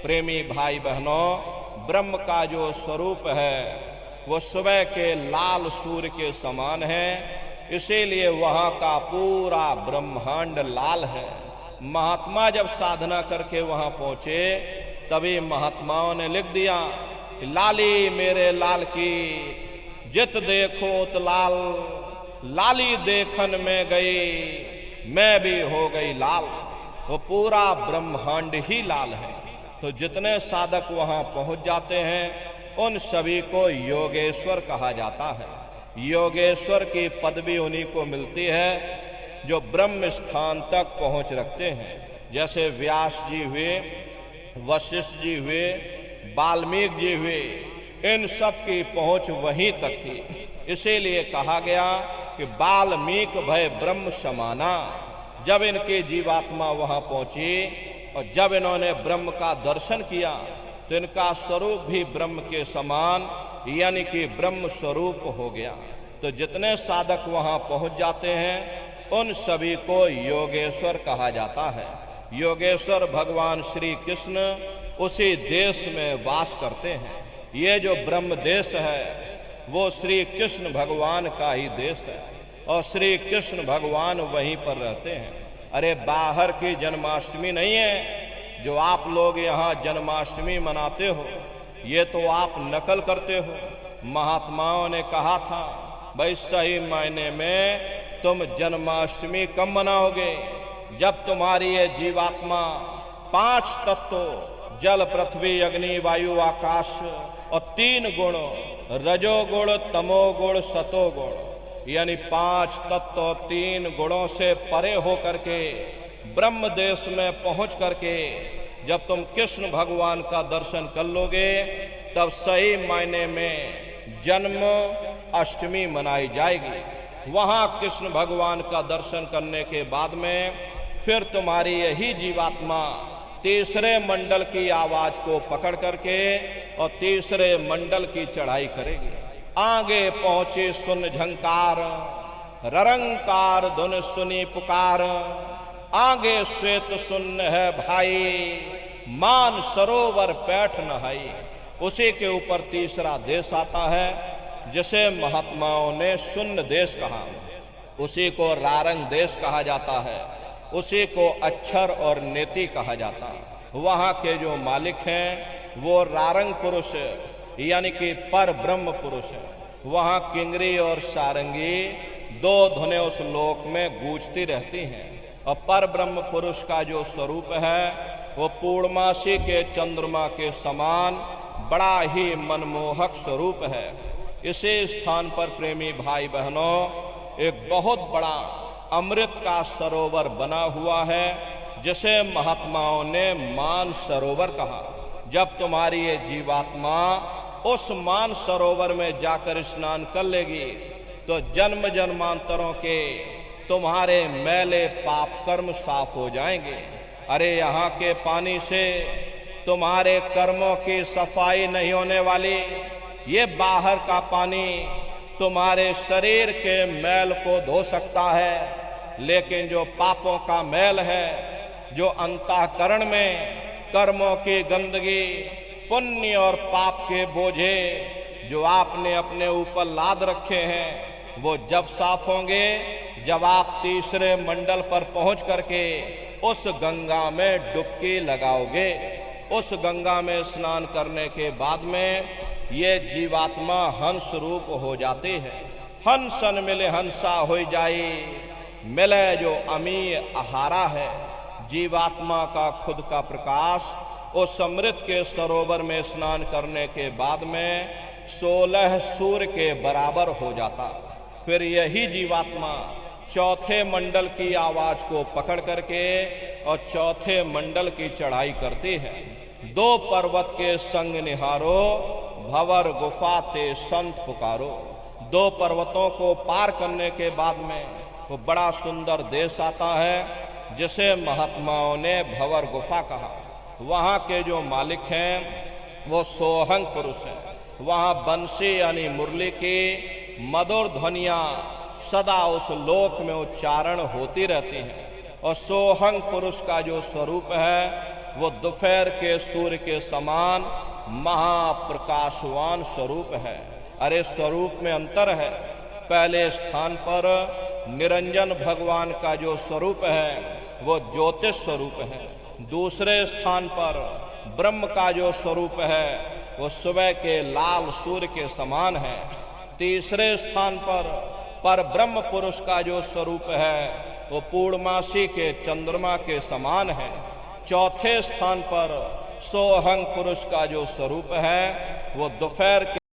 प्रेमी भाई बहनों, ब्रह्म का जो स्वरूप है वो सुबह के लाल सूर्य के समान है, इसीलिए वहां का पूरा ब्रह्मांड लाल है। महात्मा जब साधना करके वहां पहुंचे तभी महात्माओं ने लिख दिया, लाली मेरे लाल की, जित देखो उत लाल, लाली देखन में गई, मैं भी हो गई लाल। वो पूरा ब्रह्मांड ही लाल है। तो जितने साधक वहां पहुंच जाते हैं उन सभी को योगेश्वर कहा जाता है। योगेश्वर की पदवी उन्हीं को मिलती है जो ब्रह्म स्थान तक पहुंच रखते हैं। जैसे व्यास जी हुए, वशिष्ठ जी हुए, वाल्मीकि जी हुए, इन सब की पहुंच वहीं तक थी। इसीलिए कहा गया कि वाल्मीकि भय ब्रह्म समाना। जब इनकी जीवात्मा वहां पहुंची और जब इन्होंने ब्रह्म का दर्शन किया तो इनका स्वरूप भी ब्रह्म के समान यानी कि ब्रह्म स्वरूप हो गया। तो जितने साधक वहां पहुंच जाते हैं उन सभी को योगेश्वर कहा जाता है। योगेश्वर भगवान श्री कृष्ण उसी देश में वास करते हैं। ये जो ब्रह्म देश है वो श्री कृष्ण भगवान का ही देश है और श्री कृष्ण भगवान वहीं पर रहते हैं। अरे बाहर की जन्माष्टमी नहीं है जो आप लोग यहाँ जन्माष्टमी मनाते हो, ये तो आप नकल करते हो। महात्माओं ने कहा था भाई सही मायने में तुम जन्माष्टमी कब मनाओगे? जब तुम्हारी ये जीवात्मा 5 तत्वों जल पृथ्वी अग्नि वायु आकाश और 3 गुण रजोगुण तमोगुण सतोगुण यानी 5 तत्व 3 गुणों से परे हो करके ब्रह्म देश में पहुंच करके जब तुम कृष्ण भगवान का दर्शन कर लोगे तब सही मायने में जन्म अष्टमी मनाई जाएगी। वहां कृष्ण भगवान का दर्शन करने के बाद में फिर तुम्हारी यही जीवात्मा तीसरे मंडल की आवाज को पकड़ करके और तीसरे मंडल की चढ़ाई करेगी। आगे पहुंचे सुन झंकार, ररंकार धुन सुनी पुकार, आगे श्वेत सुन है भाई, मान सरोवर पैठ नहाई। उसी के ऊपर तीसरा देश आता है जिसे महात्माओं ने शून्य देश कहा। उसी को रारंग देश कहा जाता है, उसी को अक्षर और नेति कहा जाता है। वहाँ के जो मालिक हैं वो रारंग पुरुष यानी कि पर ब्रह्म पुरुष है। वहाँ किंगरी और सारंगी 2 धुनें उस लोक में गूंजती रहती हैं और पर ब्रह्म पुरुष का जो स्वरूप है वो पूर्णमासी के चंद्रमा के समान बड़ा ही मनमोहक स्वरूप है। इसी स्थान पर प्रेमी भाई बहनों एक बहुत बड़ा अमृत का सरोवर बना हुआ है जिसे महात्माओं ने मान सरोवर कहा। जब तुम्हारी ये जीवात्मा उस मान सरोवर में जाकर स्नान कर लेगी तो जन्म जन्मांतरों के तुम्हारे मैले पाप कर्म साफ हो जाएंगे। अरे यहाँ के पानी से तुम्हारे कर्मों की सफाई नहीं होने वाली, ये बाहर का पानी तुम्हारे शरीर के मैल को धो सकता है, लेकिन जो पापों का मैल है, जो अंतःकरण में कर्मों की गंदगी, पुण्य और पाप के बोझे जो आपने अपने ऊपर लाद रखे हैं, वो जब साफ होंगे जब आप तीसरे मंडल पर पहुंच करके उस गंगा में डुबकी लगाओगे। उस गंगा में स्नान करने के बाद में ये जीवात्मा हंस रूप हो जाती है। हंसन मिले हंसा हो जाई, मिले जो अमीय आहारा है। जीवात्मा का खुद का प्रकाश उस अमृत के सरोवर में स्नान करने के बाद में 16 सूर्य के बराबर हो जाता। फिर यही जीवात्मा चौथे मंडल की आवाज को पकड़ करके और चौथे मंडल की चढ़ाई करती है। 2 पर्वत के संग निहारो, भंवर गुफा ते संत पुकारो। 2 पर्वतों को पार करने के बाद में वो बड़ा सुंदर देश आता है जिसे महात्माओं ने भंवर गुफा कहा। वहाँ के जो मालिक हैं वो सोहंग पुरुष हैं। वहाँ बंसी यानी मुरली की मधुर ध्वनियाँ सदा उस लोक में उच्चारण होती रहती हैं। और सोहंग पुरुष का जो स्वरूप है वो दोपहर के सूर्य के समान महाप्रकाशवान स्वरूप है। अरे स्वरूप में अंतर है। पहले स्थान पर निरंजन भगवान का जो स्वरूप है वो ज्योतिष स्वरूप है। दूसरे स्थान पर ब्रह्म का जो स्वरूप है वो सुबह के लाल सूर्य के समान है। तीसरे स्थान पर पर ब्रह्म पुरुष का जो स्वरूप है वो पूर्णमासी के चंद्रमा के समान है। चौथे स्थान पर सोहंग पुरुष का जो स्वरूप है वो दोपहर